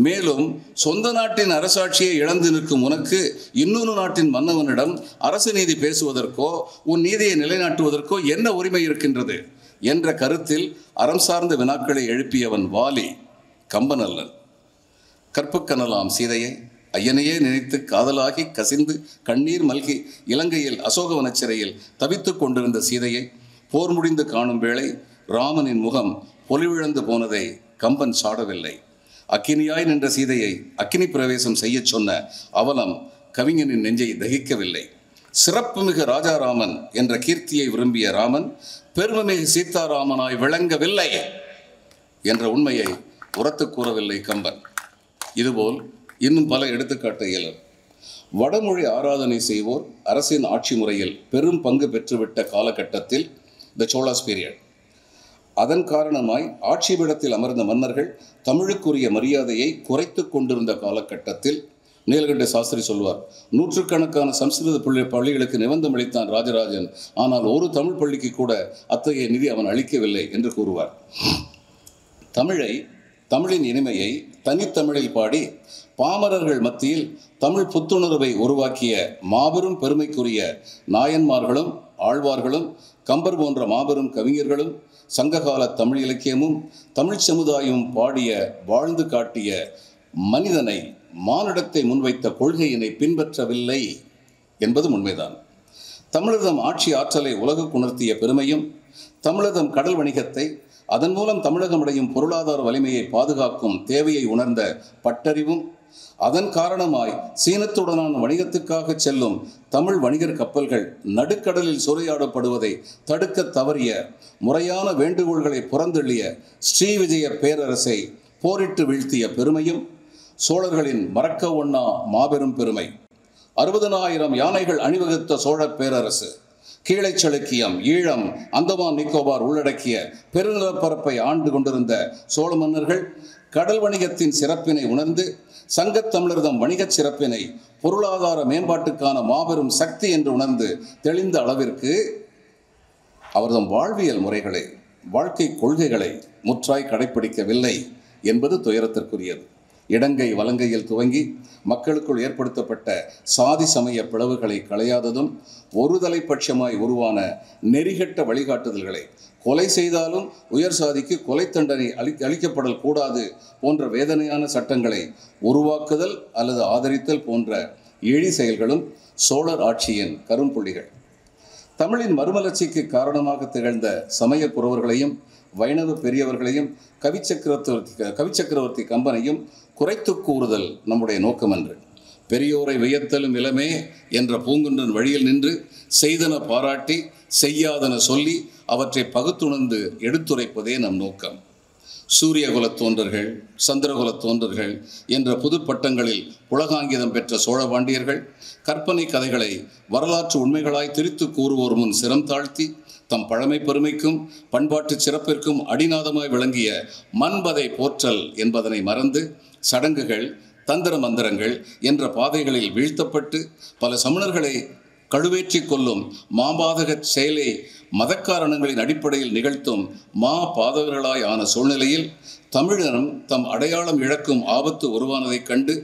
மேலும் சொந்த நாட்டின் அரசாட்சியை இழந்து நிற்கும் உனக்கு இன்னொரு நாட்டின் மன்னவனிடம் அரசு நீதி பேசுவதற்கோ உன் நீதியை நிலைநாட்டுவதற்கோ என்ன உரிமை இருக்கின்றது என்ற கருத்தில் அறம் சார்ந்த வினாக்களை எழுப்பியவன் வாலி, கம்பன் அல்லன். கற்புக்கனலாம் சீதையை ஐயனையே நினைத்து காதலாகி கசிந்து கண்ணீர் மல்கி இலங்கையில் அசோகவன சிறையில் தவித்து கொண்டிருந்த சீதையை போர் முடிந்து காணும் வேளை ராமனின் முகம் பொலிவிழந்து போனதை கம்பன் சாடவில்லை. அக்கினியாய் நின்ற சீதையை அக்கினி பிரவேசம் செய்ய சொன்ன அவலம் கவிஞனின் நெஞ்சை தகிக்கவில்லை. சிறப்புமிகு ராஜாராமன் என்ற கீர்த்தியை விரும்பிய ராமன் பெருமைமிகு சீதாராமனாய் விளங்கவில்லை என்ற உண்மையை உரத்து கூறவில்லை கம்பன். இதுபோல் இன்னும் பல எடுத்துக்காட்ட இயலும். வடமொழி ஆராதனை செய்வோர் அரசின் ஆட்சி முறையில் பெரும் பங்கு பெற்றுவிட்ட காலகட்டத்தில் த சோழாஸ் பீரியட், அதன் காரணமாய் ஆட்சி பீடத்தில் அமர்ந்த மன்னர்கள் தமிழுக்குரிய மரியாதையை குறைத்து கொண்டிருந்த காலகட்டத்தில் நீலகண்ட சாஸ்திரி சொல்வார், நூற்றுக்கணக்கான சம்ஸ்கிருத பள்ளிகளுக்கு நிபந்தம் அளித்தான் ராஜராஜன், ஆனால் ஒரு தமிழ் பள்ளிக்கு கூட அத்தகைய நிதி அவன் அளிக்கவில்லை என்று கூறுவார். தமிழின் இனிமையை தனித்தமிழில் பாடி பாமரர்கள் மத்தியில் தமிழ் புத்துணர்வை உருவாக்கிய மாபெரும் பெருமைக்குரிய நாயன்மார்களும் ஆழ்வார்களும் கம்பர் போன்ற மாபெரும் கவிஞர்களும் சங்ககால தமிழ் இலக்கியமும் தமிழ் சமுதாயமும் பாடிய வாழ்ந்து காட்டிய மனிதனை மானிடத்தை முன்வைத்த கொள்கையினை பின்பற்றவில்லை என்பது உண்மைதான். தமிழகம் ஆட்சி ஆற்றலை உலகுக்கு உணர்த்திய பெருமையும் தமிழகம் கடல் வணிகத்தை அதன் மூலம் தமிழகம் அடையும் பொருளாதார வலிமையை பாதுகாக்கும் தேவையை உணர்ந்த பட்டறிவும் அதன் காரணமாய் சீனத்துடனான வணிகத்துக்காக செல்லும் தமிழ் வணிகர் கப்பல்கள் நடுக்கடலில் சூறையாடப்படுவதை தடுக்க தவறிய முறையான வேண்டுகோள்களை புறந்தள்ளிய ஸ்ரீவிஜய பேரரசை போரிட்டு வீழ்த்திய பெருமையும் சோழர்களின் மறக்க ஒண்ணா மாபெரும் பெருமை. 60,000 யானைகள் அணிவகுத்த சோழ பேரரசு கீழை சளுக்கியம், ஈழம், அந்தமான் நிக்கோபார் உள்ளடக்கிய பெருநிலப்பரப்பை ஆண்டு கொண்டிருந்த சோழ மன்னர்கள் கடல் வணிகத்தின் சிறப்பினை உணர்ந்து சங்கத்தமிழர்தம் வணிகச் சிறப்பினை பொருளாதார மேம்பாட்டுக்கான மாபெரும் சக்தி என்று உணர்ந்து தெளிந்த அளவிற்கு அவர்தம் வாழ்வியல் முறைகளை, வாழ்க்கை கொள்கைகளை முற்றாய் கடைப்பிடிக்கவில்லை என்பது துயரத்திற்குரியது. இடங்கை வலங்கையில் துவங்கி மக்களுக்குள் ஏற்படுத்தப்பட்ட சாதி சமய பிளவுகளை களையாததும் ஒருதலை பட்சமாய் உருவான நெறிகட்ட வழிகாட்டுதல்களை, கொலை செய்தாலும் உயர் சாதிக்கு கொலை தண்டனை அளிக்கப்படல் கூடாது போன்ற வேதனையான சட்டங்களை உருவாக்குதல் அல்லது ஆதரித்தல் போன்ற இழி செயல்களும் சோழர் ஆட்சியின் கரும்புள்ளிகள். தமிழின் மறுமலர்ச்சிக்கு காரணமாக திகழ்ந்த சமய புரவர்களையும் வைணவ பெரியவர்களையும் கவிச்சக்கரவர்த்தி கம்பனையும் குறைத்து கூறுதல் நம்முடைய நோக்கமன்று. பெரியோரை வியத்தலும் இளமே என்ற பூங்குன்றன் வழியில் நின்று செய்தன பாராட்டி செய்யாதன சொல்லி அவற்றை பகுத்துணர்ந்து எடுத்துரைப்பதே நம் நோக்கம். சூரியகுலத் தோன்றர்கள், சந்திரகுலத் தோன்றர்கள் என்ற புது பட்டங்களில் உலகாங்கிதம் பெற்ற சோழ பாண்டியர்கள் கற்பனை கதைகளை வரலாற்று உண்மைகளாய் திரித்து கூறுவோர் முன் சிரம் தாழ்த்தி தம் பழமை பெருமைக்கும் பண்பாட்டு சிறப்பிற்கும் அடிநாதமாய் விளங்கிய மண்பதை போற்றல் என்பதனை மறந்து சடங்குகள், தந்திர மந்திரங்கள் என்ற பாதைகளில் வீழ்த்தப்பட்டு பல சமணர்களை கழுவேற்றி கொள்ளும் மாபாதக செயலை மதக்காரணங்களின் அடிப்படையில் நிகழ்த்தும் பாதகர்களாய் ஆன சூழ்நிலையில் தமிழரும் தம் அடையாளம் இழக்கும் ஆபத்து உருவானதைக் கண்டு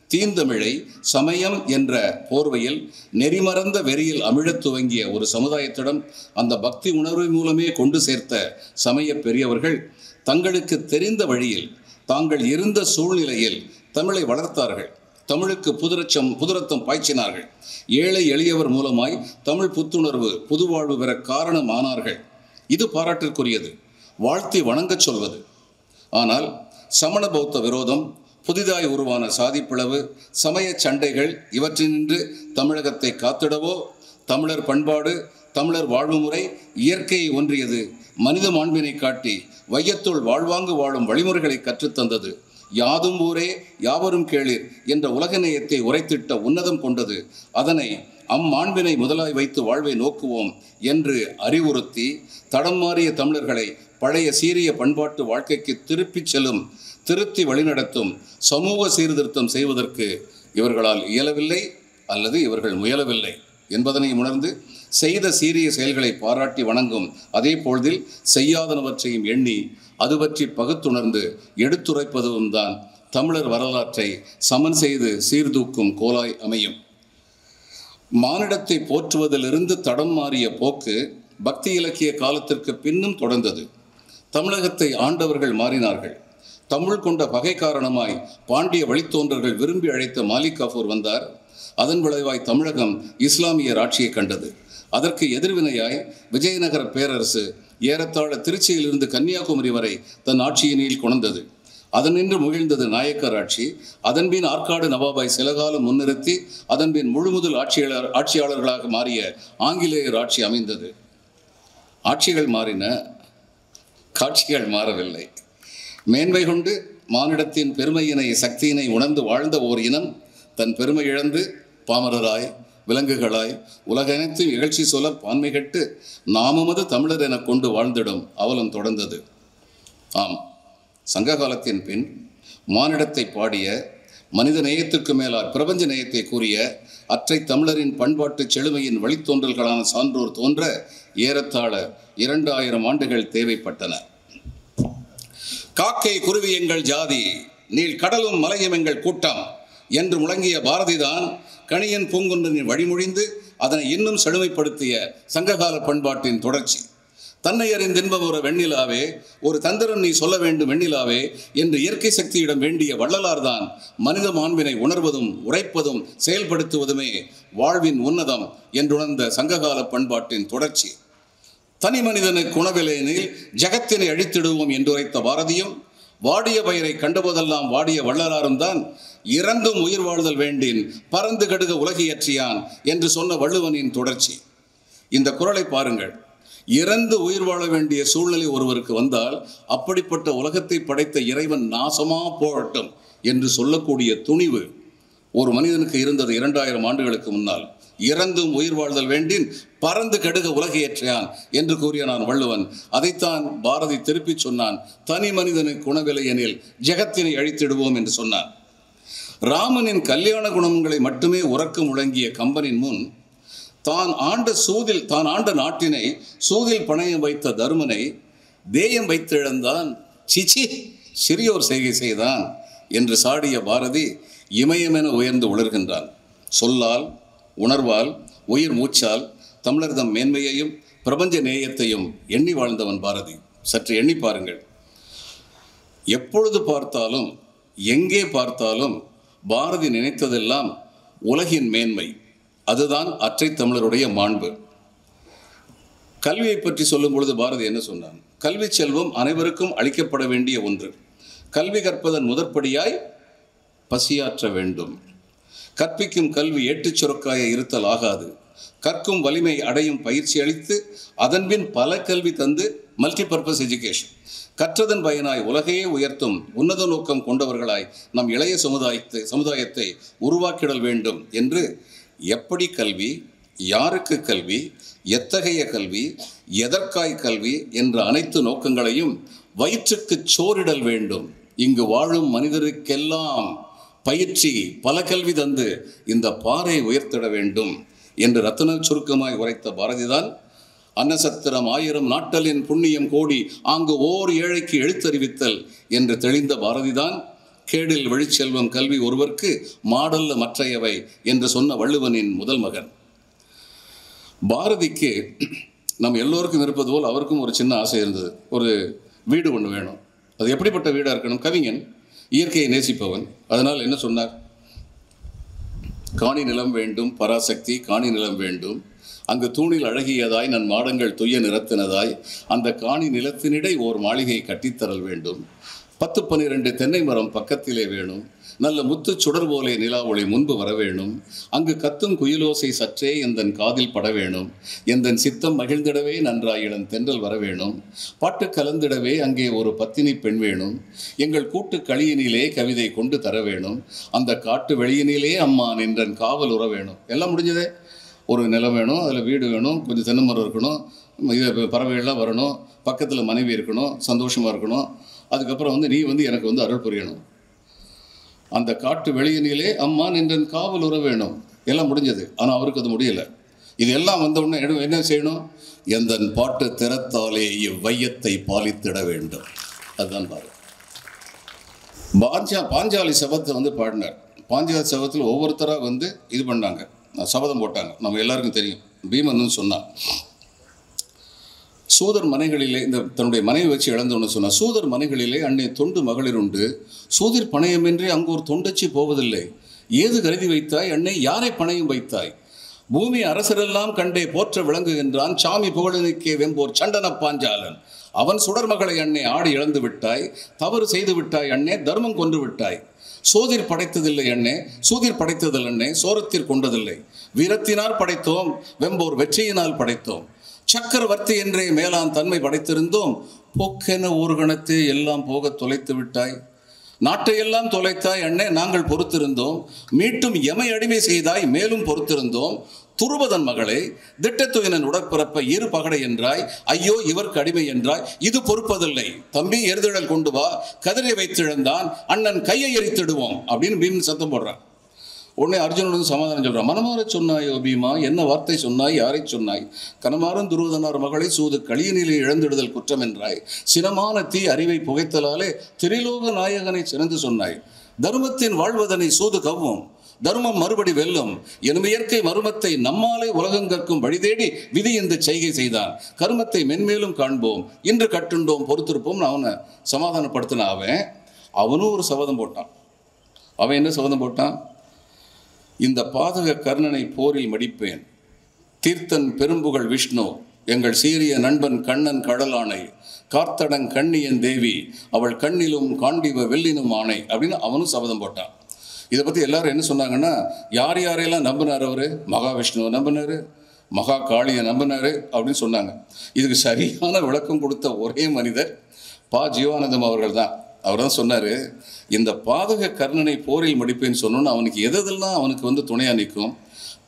தீந்தமிழை சமயம் என்ற போர்வையில் நெறிமறந்த வெறியில் அமிழத் துவங்கிய ஒரு சமுதாயத்திடம் அந்த பக்தி உணர்வு மூலமே கொண்டு சேர்த்த சமய பெரியவர்கள் தங்களுக்கு தெரிந்த வழியில் தாங்கள் இருந்த சூழ்நிலையில் தமிழை வளர்த்தார்கள். தமிழுக்கு புதுரத்தம் பாய்ச்சினார்கள். ஏழை எளியவர் மூலமாய் தமிழ் புத்துணர்வு புதுவாழ்வு பெற காரணமானார்கள். இது பாராட்டிற்குரியது, வாழ்த்தி வணங்கச் சொல்வது. ஆனால் சமண பௌத்த விரோதம், புதிதாய் உருவான சாதிப்பிளவு, சமய சண்டைகள் இவற்றினின்று தமிழகத்தை காத்திடவோ, தமிழர் பண்பாடு, தமிழர் வாழ்வுமுறை இயற்கையை ஒன்றியது, மனித மாண்பினை காட்டி வையத்துள் வாழ்வாங்கு வாழும் வழிமுறைகளை கற்றுத்தந்தது, யாதும் ஊரே யாவரும் கேளிர் என்ற உலக நேயத்தை உரைத்திட்ட உன்னதம் கொண்டது, அதனை அம்மாண்பினை முதலாய் வைத்து வாழ்வை நோக்குவோம் என்று அறிவுறுத்தி தடம் மாறிய தமிழர்களை பழைய சீரிய பண்பாட்டு வாழ்க்கைக்கு திருப்பிச் செல்லும், திருத்தி வழிநடத்தும் சமூக சீர்திருத்தம் செய்வதற்கு இவர்களால் இயலவில்லை அல்லது இவர்கள் முயலவில்லை என்பதனை உணர்ந்து செய்த சீரிய செயல்களை பாராட்டி வணங்கும் அதே பொழுதில் செய்யாதனவற்றையும் எண்ணி அது பற்றி பகுத்துணர்ந்து எடுத்துரைப்பதும் தான் தமிழர் வரலாற்றை சமன் செய்து சீர்தூக்கும் கோலாய் அமையும். மானிடத்தை போற்றுவதிலிருந்து தடம் மாறிய போக்கு பக்தி இலக்கிய காலத்திற்கு பின்னும் தொடர்ந்தது. தமிழகத்தை ஆண்டவர்கள் மாறினார்கள். தமிழ் கொண்ட பகை காரணமாய் பாண்டிய வழித்தோன்றர்கள் விரும்பி அழைத்த மாலிக் காஃபூர் வந்தார். அதன் விளைவாய் தமிழகம் இஸ்லாமியர் ஆட்சியை கண்டது. அதற்கு எதிர்வினையாய் விஜயநகர பேரரசு ஏறத்தாழ திருச்சியிலிருந்து கன்னியாகுமரி வரை தன் ஆட்சியினில் கொண்டது. அதனின்று முகிழ்ந்தது நாயக்கர் ஆட்சி. அதன்பின் ஆற்காடு நவாபாய் சில காலம் முன்னிறுத்தி அதன்பின் முழுமுதல் ஆட்சியாளர்களாக மாறிய ஆங்கிலேயர் ஆட்சி அமைந்தது. ஆட்சிகள் மாறின, காட்சிகள் மாறவில்லை. மேன்மை கொண்டு மானிடத்தின் பெருமையினை சக்தியினை உணர்ந்து வாழ்ந்த ஓர் இனம் தன் பெருமை இழந்து பாமரராய் விலங்குகளாய் உலகனைத்தும் இகழ்ச்சி சொல்ல பான்மை கட்டு நாமமது தமிழர் என கொண்டு வாழ்ந்திடும் அவலம் தொடர்ந்தது. ஆம், சங்க காலத்தின் பின் மானிடத்தை பாடிய, மனித நேயத்திற்கு மேலார் பிரபஞ்ச நேயத்தை கூறிய அற்றை தமிழரின் பண்பாட்டு செழுமையின் வழித்தோன்றல்களான சான்றோர் தோன்ற ஏறத்தாழ 2000 ஆண்டுகள் தேவைப்பட்டன. காக்கை குருவி எங்கள் ஜாதி, நீள் கடலும் மலையும் எங்கள் கூட்டம் என்று முழங்கிய பாரதிதான் கணியன் பூங்குன்றனின் வழிமொழிந்து அதனை இன்னும் செழுமைப்படுத்திய சங்ககால பண்பாட்டின் தொடர்ச்சி. தன்னை அறிந்தின்பம் ஒரு வெண்ணிலாவே, ஒரு தந்திரம் நீ சொல்ல வேண்டும் வெண்ணிலாவே என்று இயற்கை சக்தியிடம் வேண்டிய வள்ளலார்தான் மனித மாண்பினை உணர்வதும் உரைப்பதும் செயல்படுத்துவதுமே வாழ்வின் உன்னதம் என்றுணர்ந்த சங்ககால பண்பாட்டின் தொடர்ச்சி. தனி மனிதனுக்கு உணவிலேனில் ஜகத்தினை அழித்திடுவோம் என்று உரைத்த பாரதியும், வாடிய பயிரை கண்டபோதெல்லாம் வாடிய வள்ளலாரும் தான் இறந்தும் உயிர் வாழ்தல் வேண்டின் பறந்து கடுக உலகியற்றியான் என்று சொன்ன வள்ளுவனின் தொடர்ச்சி. இந்த குறளை பாருங்கள். இறந்து உயிர் வாழ வேண்டிய சூழ்நிலை ஒருவருக்கு வந்தால் அப்படிப்பட்ட உலகத்தை படைத்த இறைவன் நாசமா போகட்டும் என்று சொல்லக்கூடிய துணிவு ஒரு மனிதனுக்கு இருந்தது 2000 ஆண்டுகளுக்கு முன்னால். இறந்தும் உயிர் வாழ்தல் வேண்டின் பறந்து கடுக உலகையற்றையான் என்று கூறிய நான் வள்ளுவன். அதைத்தான் பாரதி திருப்பிச் சொன்னான். தனி மனிதனுக்கு குணவில்லை எனில் ஜெகத்தினை அழித்திடுவோம் என்று சொன்னான். ராமனின் கல்யாண குணங்களை மட்டுமே உறக்க முழங்கிய கம்பனின் முன் தான் ஆண்ட நாட்டினை சூதில் பணையம் வைத்த தருமனை தேயம் வைத்திழந்தான், சிச்சி சிறியோர் செய்கை செய்தான் என்று சாடிய பாரதி இமயமென உயர்ந்து உணர்கின்றான். சொல்லால், உணர்வால், உயிர் மூச்சால் தமிழர்தம் மேன்மையையும் பிரபஞ்ச நேயத்தையும் எண்ணி வாழ்ந்தவன் பாரதி. சற்று எண்ணி பாருங்கள். எப்பொழுது பார்த்தாலும், எங்கே பார்த்தாலும் பாரதி நினைத்ததெல்லாம் உலகின் மேன்மை. அதுதான் அற்றை தமிழருடைய மாண்பு. கல்வியை பற்றி சொல்லும் பொழுது பாரதி என்ன சொன்னான்? கல்வி செல்வம் அனைவருக்கும் அளிக்கப்பட வேண்டிய ஒன்று. கல்வி கற்பதன் முதற்படியாய் பசியாற்ற வேண்டும். கற்பிக்கும் கல்வி ஏட்டுச் சுரக்காய இருத்தல் ஆகாது. கற்கும் வலிமை அடையும் பயிற்சி அளித்து அதன்பின் பல கல்வி தந்து மல்டிபர்பஸ் எஜுகேஷன் கற்றதன் பயனாய் உலகையே உயர்த்தும் உன்னத நோக்கம் கொண்டவர்களாய் நம் இளைய சமுதாயத்தை உருவாக்கிடல் வேண்டும் என்று எப்படி கல்வி, யாருக்கு கல்வி, எத்தகைய கல்வி, எதற்காய் கல்வி என்ற அனைத்து நோக்கங்களையும் வயிற்றுக்கு சோறிடல் வேண்டும். இங்கு வாழும் மனிதருக்கெல்லாம் பயிற்சி பல கல்வி தந்து இந்த பாறை உயர்த்திட வேண்டும் என்று ரத்தின சுருக்கமாய் உரைத்த பாரதிதான் அன்னசத்திரம் 1000 நாட்டலின் புண்ணியம் கோடி ஆங்கு ஓர் ஏழைக்கு எழுத்தறிவித்தல் என்று தெளிந்த பாரதிதான் கேடில் வழிச்செல்வம் கல்வி ஒருவர்க்கு மாடல்ல மற்றையவை என்று சொன்ன வள்ளுவனின் முதல் மகன். பாரதிக்கு நம்ம எல்லோருக்கும் இருப்பது போல் அவருக்கும் ஒரு சின்ன ஆசை இருந்தது. ஒரு வீடு ஒன்று வேணும். அது எப்படிப்பட்ட வீடாக இருக்கணும்? கவிஞன், இயற்கையை நேசிப்பவன். அதனால் என்ன சொன்னார்? காணி நிலம் வேண்டும் பராசக்தி, காணி நிலம் வேண்டும். அங்கு தூணில் அழகியதாய் நன் மாடங்கள் துய்ய நிறத்தினதாய் அந்த காணி நிலத்தினிடை ஓர் மாளிகை கட்டித்தரல் வேண்டும். 10-12 தென்னை மரம் பக்கத்திலே வேணும். நல்ல முத்து சுடர் போலே நிலா ஒளி முன்பு வர வேணும். அங்கு கத்தும் குயிலோசை சற்றே எந்தன் காதில் பட வேணும். எந்தன் சித்தம் மகிழ்ந்திடவே நன்றாய் இளம் தென்றல் வர வேணும். பாட்டு கலந்திடவே அங்கே ஒரு பத்தினி பெண் வேணும். எங்கள் கூட்டு களியினிலே கவிதை கொண்டு தர வேணும். அந்த காட்டு வெளியினிலே அம்மா நின்றன் காவல் உற வேணும். எல்லாம் முடிஞ்சதே. ஒரு நிலம் வேணும், அதில் வீடு வேணும், கொஞ்சம் தென்னை மரம் இருக்கணும், இது பறவைகள்லாம் வரணும், பக்கத்தில் மனைவி இருக்கணும், சந்தோஷமாக இருக்கணும். அதுக்கப்புறம் நீ எனக்கு அருள் புரியணும். அந்த காட்டு வெளியினிலே அம்மா நின்றன் காவல் உற வேணும். எல்லாம் முடிஞ்சது. ஆனால் அவருக்கு அது முடியலை. இது எல்லாம் வந்தவுடனே என்ன செய்யணும்? எந்தன் பாட்டு திறத்தாலே இவ்வையத்தை பாலித்திட வேண்டும். அதுதான் பாரு. பாஞ்சாலி சபத்தை பாடினார். பாஞ்சாலி சபத்தில் ஒவ்வொருத்தராக இது பண்ணாங்க, சபதம் போட்டாங்க. நம்ம எல்லாருக்கும் தெரியும். பீமன் சொன்னான், சூதர் மனைகளிலே தன்னுடைய மனைவி வச்சு இழந்தோன்னு சொன்னார். சூதர் மனைகளிலே அன்னை தொண்டு மகளிர் உண்டு. சூதிர் பணையமின்றி அங்கு ஒரு தொண்டச்சி போவதில்லை. ஏது கருதி வைத்தாய் அன்னை, யாரை பணையும் வைத்தாய்? பூமி அரசரெல்லாம் கண்டே போற்ற விளங்குகின்றான். சாமி புகழனுக்கே வெம்போர் சண்டன பாஞ்சாலன். அவன் சுடர் மகளை அன்னை ஆடி இழந்து விட்டாய். தவறு செய்து விட்டாய் அண்ணே, தர்மம் கொன்று விட்டாய். சோதிர் படைத்ததில்லை அண்ணே, சூதிர் படைத்ததில் அண்ணே, சோரத்திற் கொண்டதில்லை. வீரத்தினால் படைத்தோம், வெம்போர் வெற்றியினால் படைத்தோம். சக்கரவர்த்தி என்றே மேலான் தன்மை படைத்திருந்தோம். போக்கென ஊர்கணத்தே எல்லாம் போக தொலைத்து விட்டாய். நாட்டையெல்லாம் தொலைத்தாய் அண்ணே, நாங்கள் பொறுத்திருந்தோம். மீட்டும் எமை அடிமை செய்தாய், மேலும் பொறுத்திருந்தோம். துருபதன் மகளே, திட்டத்துயனன் உடற்பிறப்ப இரு பகடை என்றாய். ஐயோ இவருக்கு அடிமை என்றாய். இது பொறுப்பதில்லை. தம்பி எருதிழல் கொண்டு வா, கதிரை வைத்திழந்தான் அண்ணன் கையை எரித்திடுவோம் அப்படின்னு பீமன் சத்தம் போடுறான். உடனே அர்ஜுனன் சமாதானம் சொல்கிறான். மனமாற சொன்னாயோ பீமா, என்ன வார்த்தை சொன்னாய், யாரை சொன்னாய்? கனமாறும் துருவதனார் மகளை சூது களியனிலே இழந்திடுதல் குற்றம் என்றாய். சினமான தீ அறிவை புகைத்தலாலே திரிலோக நாயகனை சிறந்து சொன்னாய். தர்மத்தின் வாழ்வதனை சூது கவ்வும், தர்மம் மறுபடி வெல்லும் எனும் இயற்கை மருமத்தை நம்மாலே உலகம் கற்கும் வழி தேடி விதி இந்த செய்கை செய்தான். கருமத்தை மென்மேலும் காண்போம், இன்று கட்டுண்டோம், பொறுத்திருப்போம். அவனை சமாதானப்படுத்தின அவனும் ஒரு சபதம் போட்டான். அவன் என்ன சபதம் போட்டான்? இந்த பாதக கர்ணனை போரில் மடிப்பேன். தீர்த்தன் பெரும்புகழ் விஷ்ணு, எங்கள் சீரிய நண்பன் கண்ணன் கடலானை, கார்த்தடன் கண்ணியன் தேவி, அவள் கண்ணிலும் காண்டிவ வெள்ளினும் ஆணை அப்படின்னு அவனும் சபதம் போட்டான். இதை பற்றி எல்லாரும் என்ன சொன்னாங்கன்னா, யார் யாரையெல்லாம் நம்பினார் அவர்? மகாவிஷ்ணுவை நம்பினார், மகா காளியை நம்பினார் அப்படின்னு சொன்னாங்க. இதுக்கு சரியான விளக்கம் கொடுத்த ஒரே மனிதர் ஜீவானந்தம் அவர்கள் தான். அவர் தான் சொன்னார், இந்த பாதக கர்ணனை போரில் முடிப்பேன்னு சொன்னோன்னு அவனுக்கு எதெல்லாம் அவனுக்கு துணையாக நிற்கும்?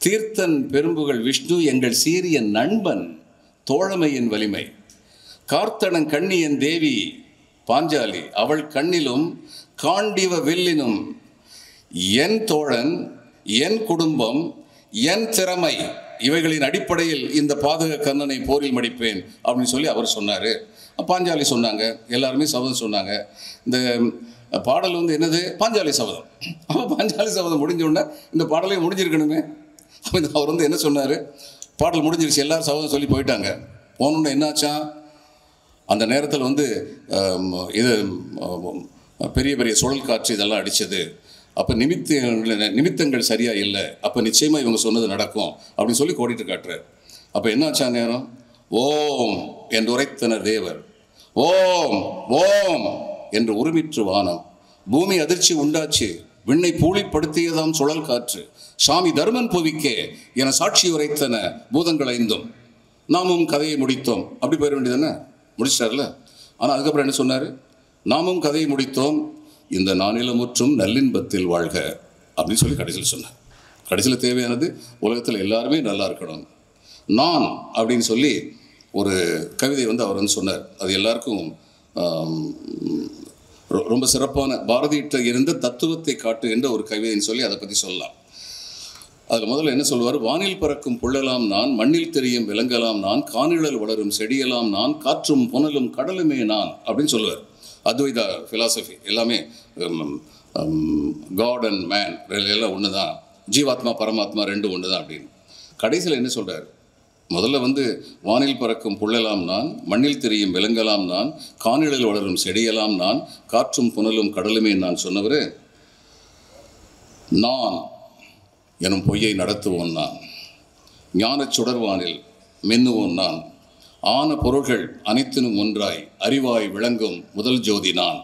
தீர்த்தன் பெரும்புகள் விஷ்ணு, எங்கள் சீரிய நண்பன், தோழமையின் வலிமை. கார்த்தடன் கண்ணியன் தேவி பாஞ்சாலி, அவள் கண்ணிலும் காண்டிவ வில்லினும் என் தோழன், என் குடும்பம், என் திறமை, இவைகளின் அடிப்படையில் இந்த பாதக கர்ணனை போரில் மடிப்பேன் அப்படின்னு சொல்லி அவர் சொன்னார். பாஞ்சாலி சொன்னாங்க, எல்லாருமே சபதம் சொன்னாங்க. இந்த பாடல் என்னது? பாஞ்சாலி சபதம். அப்போ பாஞ்சாலி சபதம் முடிஞ்ச உடனே இந்த பாடலையும் முடிஞ்சிருக்கணுமே. அவர் என்ன சொன்னார்? பாடல் முடிஞ்சிருச்சு, எல்லாரும் சபதம் சொல்லி போயிட்டாங்க. போனோன்னு என்னாச்சான்? அந்த நேரத்தில் இது பெரிய பெரிய சுழல் காற்று இதெல்லாம் அடித்தது. அப்போ நிமித்தங்கள் சரியாக இல்லை. அப்போ நிச்சயமாக இவங்க சொன்னது நடக்கும் அப்படின்னு சொல்லி கோடிட்டு காட்டுறார். அப்போ என்னாச்சா நேரம்? ஓம் என்று உரைத்தனர் தேவர். ஓம் ஓம் என்று உருமிற்று வானம். பூமி அதிர்ச்சி உண்டாச்சு. விண்ணை பூளிப்படுத்தியதாம் சுழல் காற்று. சாமி தர்மன் புவிக்கே என சாட்சி உரைத்தன பூதங்கள் ஐந்தும். நாமும் கதையை முடித்தோம். அப்படி போயிட வேண்டியதானே? முடிச்சிட்டார்ல. ஆனால் அதுக்கப்புறம் என்ன சொன்னார்? நாமும் கதையை முடித்தோம், இந்த நானிலமுற்றும் நல்லின்பத்தில் வாழ்க அப்படின்னு சொல்லி கடைசியில் சொன்னார். கடைசியில் தேவையானது உலகத்தில் எல்லாருமே நல்லா இருக்கணும். நான் அப்படின்னு சொல்லி ஒரு கவிதை அவர் சொன்னார். அது எல்லாருக்கும் ரொம்ப சிறப்பான பாரதியிட்ட இருந்த தத்துவத்தை காட்டுகின்ற ஒரு கவிதைன்னு சொல்லி அதை பற்றி சொல்லலாம். அதில் முதல்ல என்ன சொல்வார்? வானில் பறக்கும் புள்ளலாம் நான், மண்ணில் தெரியும் விலங்கலாம் நான், காணிழல் வளரும் செடியெல்லாம் நான், காற்றும் புனலும் கடலுமே நான் அப்படின்னு சொல்லுவார். அத்வைதா ஃபிலாசபி எல்லாமே காட் அண்ட் மேன் எல்லாம் ஒன்று தான், ஜீவாத்மா பரமாத்மா ரெண்டும் ஒன்று தான் அப்படின்னு. கடைசியில் என்ன சொல்கிறார்? முதல்ல வானில் பறக்கும் புள்ளலாம் நான், மண்ணில் தெரியும் விலங்கலாம் நான், காணிலில் வளரும் செடியெல்லாம் நான், காற்றும் புனலும் கடலுமே நான் சொன்னவர், நான் எனும் பொய்யை நடத்துவோன் நான், ஞானச் சுடர்வானில் மின்னுவோன் நான், ஆன பொருள்கள் அனைத்தினும் ஒன்றாய் அறிவாய் விளங்கும் முதல் ஜோதி நான்.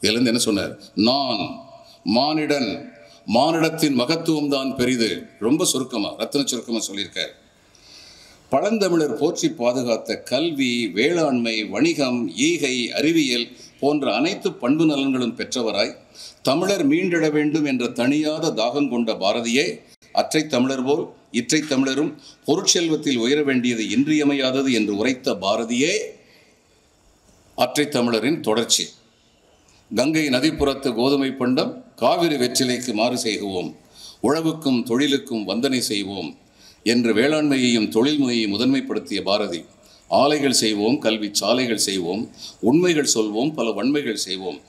இதிலிருந்து என்ன சொன்னார்? நான் மானிடன், மானிடத்தின் மகத்துவம் தான் பெரிது. ரொம்ப சுருக்கமாக, ரத்தின சுருக்கமாக சொல்லியிருக்கார். பழந்தமிழர் போற்றி பாதுகாத்த கல்வி, வேளாண்மை, வணிகம், ஈகை, அறிவியல் போன்ற அனைத்து பண்பு நலன்களும் பெற்றவராய் தமிழர் மீண்டெழ வேண்டும் என்ற தனியாத தாகம் கொண்ட பாரதியே அற்றை தமிழர் போல் இற்றை தமிழரும் பொருட்செல்வத்தில் உயர வேண்டியது இன்றியமையாதது என்று உரைத்த பாரதியே அற்றை தமிழரின் தொடர்ச்சி. கங்கை நதிப்புறத்து கோதுமை பண்டம், காவிரி வெற்றிலைக்கு மாறு செய்குவோம், உழவுக்கும் தொழிலுக்கும் வந்தனை செய்வோம் என்று வேளாண்மையையும் தொழில் முனையையும் முதன்மைப்படுத்திய பாரதி, ஆலைகள் செய்வோம், கல்வி சாலைகள் செய்வோம், உண்மைகள் சொல்வோம், பல வன்மைகள் செய்வோம்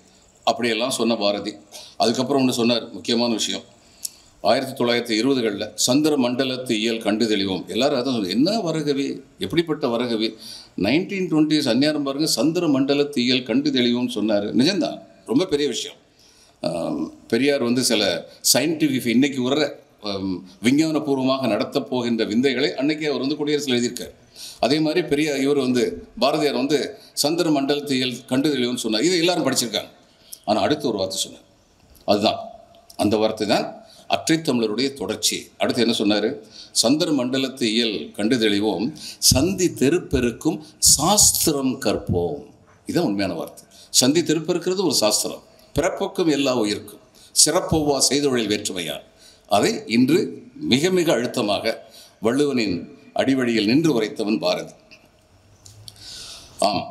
அப்படியெல்லாம் சொன்ன பாரதி. அதுக்கப்புறம் ஒன்று சொன்னார், முக்கியமான விஷயம். 1920களில் சந்திர மண்டலத்து இயல் கண்டு தெளிவோம். எல்லாரும் அதான் சொன்னாங்க, என்ன வரகவி, எப்படிப்பட்ட வரகவி. 1920s அந்நியாரம் பாருங்கள், சந்திர மண்டலத்து இயல் கண்டு தெளிவோம்னு சொன்னார். நிஜம்தான், ரொம்ப பெரிய விஷயம். பெரியார் சில சயின்டிஃபிக் இன்னைக்கு வர்ற விஞ்ஞானபூர்வமாக நடத்தப் போகின்ற விந்தைகளை அன்னைக்கே அவர் குடியரசில் எழுதியிருக்கார். அதே மாதிரி இவர் பாரதியார் சந்திர மண்டலத்து இயல் கண்டு தெளிவோம்னு சொன்னார். இதை எல்லாரும் படிச்சிருக்காங்க. ஆனால் அடுத்து ஒரு வார்த்தை சொன்னார், அதுதான் அந்த வார்த்தை தான் அற்றை தமிழருடைய தொடர்ச்சி. அடுத்து என்ன சொன்னார்? சந்திர மண்டலத்து இயல் கண்டு தெளிவோம், சந்தி தெருப்பெருக்கும் சாஸ்திரம் கற்போம். இதுதான் உண்மையான வார்த்தை. சந்தி தெருப்பெருக்கிறது ஒரு சாஸ்திரம். பிறப்போக்கும் எல்லா உயிருக்கும் சிறப்பொவ்வா செய்தொழில் வேற்றுமையார். அதை இன்று மிக மிக அழுத்தமாக வள்ளுவனின் அடிவழியில் நின்று உரைத்தவன் பாரதி. ஆம்,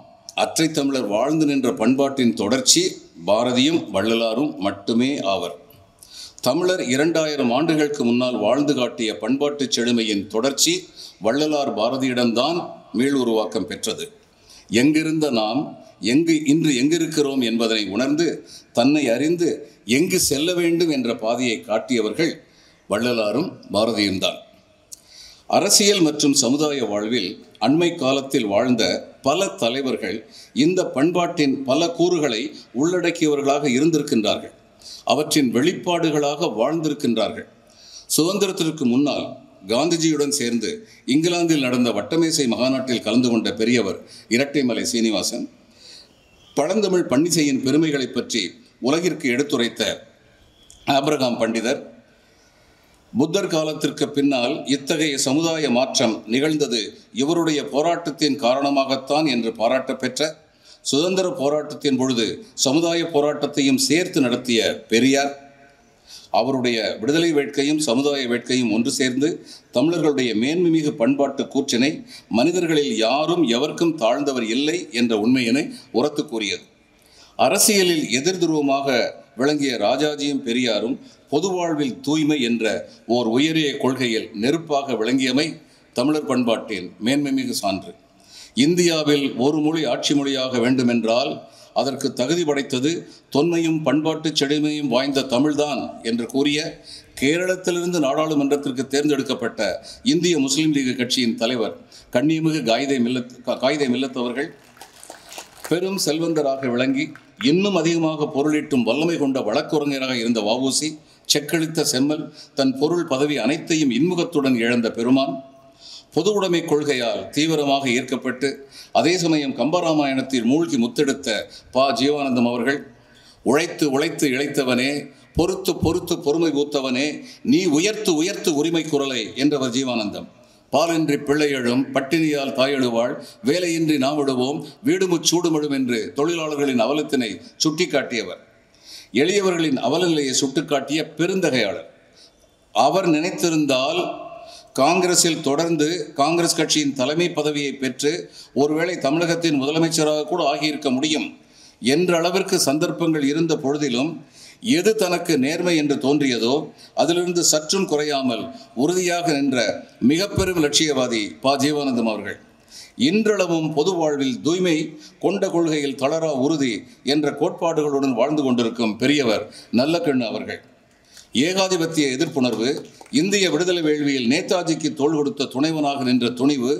அற்றை தமிழர் வாழ்ந்து நின்ற பண்பாட்டின் தொடர்ச்சி பாரதியும் வள்ளலாரும் மட்டுமே ஆவர். தமிழர் 2000 ஆண்டுகளுக்கு முன்னால் வாழ்ந்து காட்டிய பண்பாட்டு செழுமையின் தொடர்ச்சி வள்ளலார் பாரதியிடம்தான் மீள் உருவாக்கம் பெற்றது. எங்கிருந்த நாம் இன்று எங்கிருக்கிறோம் என்பதனை உணர்ந்து தன்னை அறிந்து எங்கு செல்ல வேண்டும் என்ற பாதையை காட்டியவர்கள் வள்ளலாரும் பாரதியும் தான். அரசியல் மற்றும் சமுதாய வாழ்வில் அண்மை காலத்தில் வாழ்ந்த பல தலைவர்கள் இந்த பண்பாட்டின் பல கூறுகளை உள்ளடக்கியவர்களாக இருந்திருக்கின்றார்கள். அவற்றின் வெளிப்பாடுகளாக வாழ்ந்திருக்கின்றார்கள். சுதந்திரத்திற்கு முன்னால் காந்திஜியுடன் சேர்ந்து இங்கிலாந்தில் நடந்த வட்டமேசை மகாநாட்டில் கலந்து கொண்ட பெரியவர் இரட்டைமலை சீனிவாசன், பழந்தமிழ் பன்னிசையின் பெருமைகளை பற்றி உலகிற்கு எடுத்துரைத்த ஆபிரகாம் பண்டிதர், புத்தர் காலத்திற்கு பின்னால் இத்தகைய சமுதாய மாற்றம் நிகழ்ந்தது இவருடைய போராட்டத்தின் காரணமாகத்தான் என்று பாராட்ட பெற்ற, சுதந்திர போராட்டத்தின் பொழுது சமுதாய போராட்டத்தையும் சேர்த்து நடத்திய பெரியார், அவருடைய விடுதலை வேட்கையும் சமுதாய வேட்கையும் ஒன்று சேர்ந்து தமிழர்களுடைய மேன்மைமிகு பண்பாட்டு கூற்றினை மனிதர்களில் யாரும் எவருக்கும் தாழ்ந்தவர் இல்லை என்ற உண்மையினை உரத்து கூறியது. அரசியலில் எதிர்துருவமாக விளங்கிய ராஜாஜியும் பெரியாரும் பொது வாழ்வில் தூய்மை என்ற ஓர் உயரிய கொள்கையில் நெருப்பாக விளங்கியமை தமிழர் பண்பாட்டின் மேன்மைமிகு சான்று. இந்தியாவில் ஒரு மொழி ஆட்சி மொழியாக வேண்டுமென்றால் அதற்கு தகுதி படைத்தது தொன்மையும் பண்பாட்டு செழுமையும் வாய்ந்த தமிழ்தான் என்று கூறிய, கேரளத்திலிருந்து நாடாளுமன்றத்திற்கு தேர்ந்தெடுக்கப்பட்ட இந்திய முஸ்லீம் லீக் கட்சியின் தலைவர் கண்ணியமிகு காயிதே மில்லத் அவர்கள் பெரும் செல்வந்தராக விளங்கி இன்னும் அதிகமாக பொருளீட்டும் வல்லமை கொண்ட வழக்குரைஞராக இருந்த வஉசி, செக்களித்த செம்மல், தன் பொருள் பதவி அனைத்தையும் இன்முகத்துடன் இழந்த பெருமான், பொது உடைமை கொள்கையால் தீவிரமாக ஈர்க்கப்பட்டு அதே சமயம் கம்பராமாயணத்தில் மூழ்கி முத்தெடுத்த ஜீவானந்தம் அவர்கள், உழைத்து உழைத்து இழைத்தவனே, பொறுத்து பொறுத்து பொறுமை பூத்தவனே, நீ உயர்த்து உயர்த்து உரிமை குரலை என்றவர் ஜீவானந்தம். பாலின்றி பிள்ளையழும், பட்டினியால் தாயெழுவாள், வேலையின்றி நாம் விடுவோம், வீடுமுச்சூடுமழும் என்று தொழிலாளர்களின் அவலத்தினை சுட்டி காட்டியவர். எளியவர்களின் அவலநிலையை சுட்டிக்காட்டிய பெருந்தகையாளர். அவர் நினைத்திருந்தால் காங்கிரஸில் தொடர்ந்து காங்கிரஸ் கட்சியின் தலைமை பதவியை பெற்று ஒருவேளை தமிழகத்தின் முதலமைச்சராக கூட ஆகியிருக்க முடியும் என்ற அளவிற்கு சந்தர்ப்பங்கள் இருந்த பொழுதிலும் எது தனக்கு நேர்மை என்று தோன்றியதோ அதிலிருந்து சற்றும் குறையாமல் உறுதியாக நின்ற மிக பெரும் லட்சியவாதி ஜீவானந்தம் அவர்கள். இன்றளவும் பொது வாழ்வில் தூய்மை கொண்ட கொள்கையில் தளரா உறுதி என்ற கோட்பாடுகளுடன் வாழ்ந்து கொண்டிருக்கும் பெரியவர் நல்லக்கண்ணு அவர்கள். ஏகாதிபத்திய எதிர்ப்புணர்வு, இந்திய விடுதலை வேள்வியில் நேதாஜிக்கு தோள் கொடுத்த துணைவனாக நின்ற துணிவு,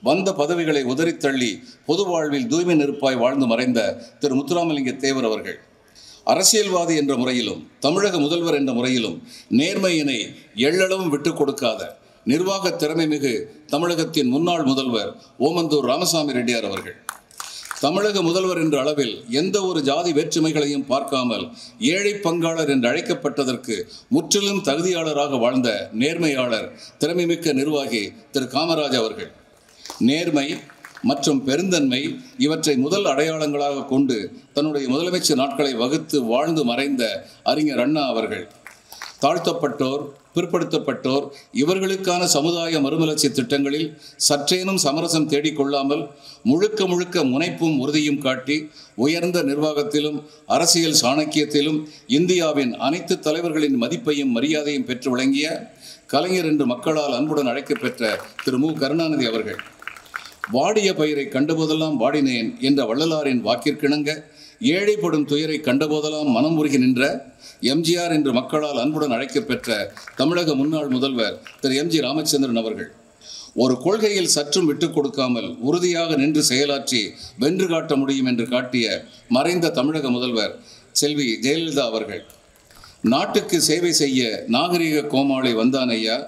வந்த பதவிகளை உதறித்தள்ளி பொது வாழ்வில் தூய்மை நெருப்பாய் வாழ்ந்து மறைந்த திரு முத்துராமலிங்க தேவர் அவர்கள். அரசியல்வாதி என்ற முறையிலும் தமிழக முதல்வர் என்ற முறையிலும் நேர்மையினை எள்ளளவும் விட்டுக் கொடுக்காத நிர்வாக திறமை மிகு தமிழகத்தின் முன்னாள் முதல்வர் ஓமந்தூர் ராமசாமி ரெட்டியார் அவர்கள். தமிழக முதல்வர் என்ற அளவில் எந்த ஒரு ஜாதி வேற்றுமைகளையும் பார்க்காமல் ஏழை பங்காளர் என்று அழைக்கப்பட்டதற்கு முற்றிலும் தகுதியாளராக வாழ்ந்த நேர்மையாளர் திறமைமிக்க நிர்வாகி திரு காமராஜ் அவர்கள். நேர்மை மற்றும் பெருந்தன்மை இவற்றை முதல் அடையாளங்களாக கொண்டு தன்னுடைய முதலமைச்சர் நாட்களை வகுத்து வாழ்ந்து மறைந்த அறிஞர் அண்ணா அவர்கள். தாழ்த்தப்பட்டோர், பிற்படுத்தப்பட்டோர் இவர்களுக்கான சமுதாய மறுமலர்ச்சி திட்டங்களில் சற்றேனும் சமரசம் தேடிக்கொள்ளாமல் முழுக்க முழுக்க முனைப்பும் உறுதியும் காட்டி உயர்ந்த நிர்வாகத்திலும் அரசியல் சாணக்கியத்திலும் இந்தியாவின் அனைத்து தலைவர்களின் மதிப்பையும் மரியாதையும் பெற்று விளங்கிய கலைஞர் என்று மக்களால் அன்புடன் அழைக்கப்பெற்ற திரு மு கருணாநிதி அவர்கள். வாடிய பயிரை கண்டபோதெல்லாம் வாடினேன் என்ற வள்ளலாரின் வாக்கிற்கிணங்க ஏழைப்படும் துயரை கண்டபோதெல்லாம் மனம் உருகி நின்ற எம்ஜிஆர் என்று மக்களால் அன்புடன் அழைக்கப்பெற்ற தமிழக முன்னாள் முதல்வர் திரு எம்.ஜி. ராமச்சந்திரன் அவர்கள். ஒரு கொள்கையில் சற்றும் விட்டுக் கொடுக்காமல் உறுதியாக நின்று செயலாற்றி வென்று காட்ட முடியும் என்று காட்டிய மறைந்த தமிழக முதல்வர் செல்வி ஜெயலலிதா அவர்கள். நாட்டுக்கு சேவை செய்ய நாகரிக கோமாளி வந்தான் ஐயா,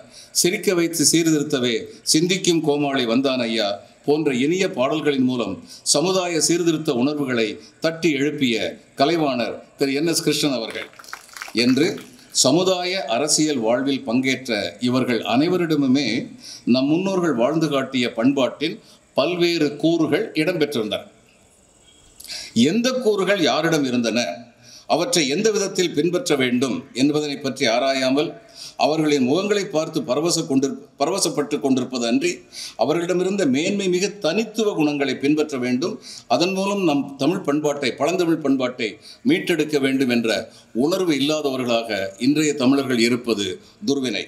சிரிக்க வைத்து சீர்திருத்தவே சிந்திக்கும் கோமாளி வந்தான் ஐயா போன்ற இனிய பாடல்களின் மூலம் சமுதாய சீர்திருத்த உணர்வுகளை தட்டி எழுப்பிய கலைவாணர் திரு என்.எஸ். கிருஷ்ணன் அவர்கள் என்று சமுதாய அரசியல் வாழ்வில் பங்கேற்ற இவர்கள் அனைவரிடமுமே நம் முன்னோர்கள் வாழ்ந்து காட்டிய பண்பாட்டின் பல்வேறு கூறுகள் இடம்பெற்றிருந்தன. எந்த கூறுகள் யாரிடம் இருந்தன, அவற்றை எந்த விதத்தில் பின்பற்ற வேண்டும் என்பதனை பற்றி ஆராயாமல் அவர்களின் முகங்களை பார்த்து பரவசப்பட்டு கொண்டிருப்பது அன்றி அவர்களிடமிருந்த மேன்மை மிக தனித்துவ குணங்களை பின்பற்ற வேண்டும். அதன் மூலம் நம் தமிழ் பண்பாட்டை, பழந்தமிழ் பண்பாட்டை மீட்டெடுக்க வேண்டும் என்ற உணர்வு இல்லாதவர்களாக இன்றைய தமிழர்கள் இருப்பது துர்வினை.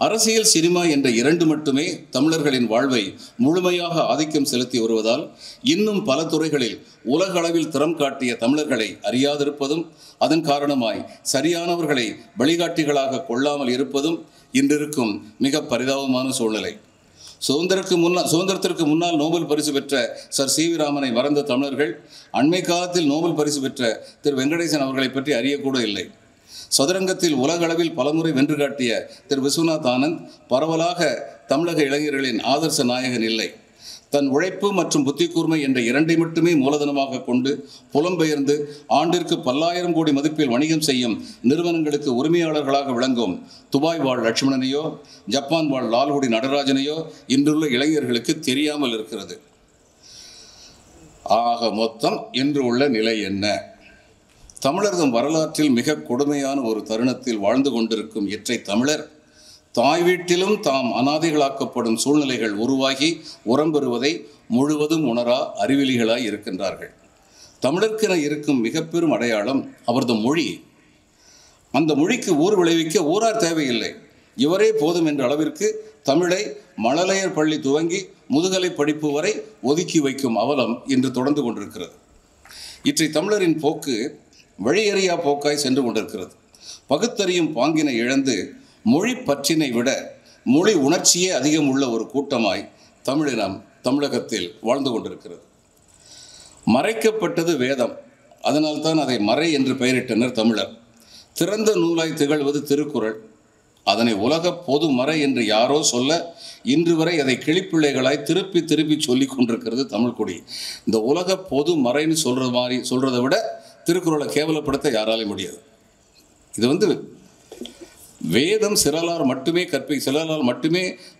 அரசியல், சினிமா என்ற இரண்டு மட்டுமே தமிழர்களின் வாழ்வை முழுமையாக ஆதிக்கம் செலுத்தி வருவதால் இன்னும் பல துறைகளில் உலக அளவில் திறம் காட்டிய தமிழர்களை அறியாதிருப்பதும், அதன் காரணமாய் சரியானவர்களை வழிகாட்டிகளாக கொள்ளாமல் இருப்பதும் இன்றிருக்கும் மிக பரிதாபமான சூழ்நிலை. சுதந்திரத்திற்கு முன்னால் நோபல் பரிசு பெற்ற சர் சி வி ராமனை மறந்த தமிழர்கள் அண்மை காலத்தில் நோபல் பரிசு பெற்ற திரு வெங்கடேசன் அவர்களை பற்றி அறியக்கூட இல்லை. சதுரங்கத்தில் உலக அளவில் பலமுறை வென்று காட்டிய திரு விஸ்வநாத் ஆனந்த் பரவலாக தமிழக இளைஞர்களின் ஆதர்ச நாயகன் இல்லை. தன் உழைப்பு மற்றும் புத்தி கூர்மை என்ற இரண்டை மட்டுமே மூலதனமாக கொண்டு புலம்பெயர்ந்து ஆண்டிற்கு பல்லாயிரம் கோடி மதிப்பில் வணிகம் செய்யும் நிறுவனங்களுக்கு உரிமையாளர்களாக விளங்கும் துபாய் வாழ் லட்சுமணனையோ ஜப்பான் வாழ் லால்குடி நடராஜனையோ இன்றுள்ள இளைஞர்களுக்கு தெரியாமல் இருக்கிறது. ஆக மொத்தம் இன்று உள்ள நிலை என்ன? தமிழர்தம் வரலாற்றில் மிக கொடுமையான ஒரு தருணத்தில் வாழ்ந்து கொண்டிருக்கும் இற்றை தமிழர் தாய் வீட்டிலும் தாம் அனாதைகளாக்கப்படும் சூழ்நிலைகள் உருவாகி உரம் பெறுவதை முழுவதும் உணரா அறிவிலிகளாய் இருக்கின்றார்கள். தமிழர்க்கென இருக்கும் மிக பெரும் அடையாளம் அவரது மொழி. அந்த மொழிக்கு ஊர் விளைவிக்க ஊரார் தேவையில்லை, இவரே போதும் என்ற அளவிற்கு தமிழை மழலையர் பள்ளி துவங்கி முதுகலை படிப்பு வரை ஒதுக்கி வைக்கும் அவலம் இன்று தொடர்ந்து கொண்டிருக்கிறது. இற்றை தமிழரின் போக்கு வழியறியா போக்காய் சென்று கொண்டிருக்கிறது. பகுத்தறியும் பாங்கினை இழந்து மொழி பற்றினை விட மொழி உணர்ச்சியே அதிகம் உள்ள ஒரு கூட்டமாய் தமிழினம் தமிழகத்தில் வாழ்ந்து கொண்டிருக்கிறது. மறைக்கப்பட்டது வேதம், அதனால்தான் அதை மறை என்று பெயரிட்டனர் தமிழர். திறந்த நூலாய் திகழ்வது திருக்குறள். அதனை உலக பொது மறை என்று யாரோ சொல்ல இன்று வரை அதை கிளிப்பிள்ளைகளாய் திருப்பி திருப்பி சொல்லி கொண்டிருக்கிறது தமிழ்குடி. இந்த உலக பொது மறைன்னு சொல்றதை விட திருக்குறளை கேவலப்படுத்த யாராலையும் முடியாது. இது வேதம் சிலரால் மட்டுமே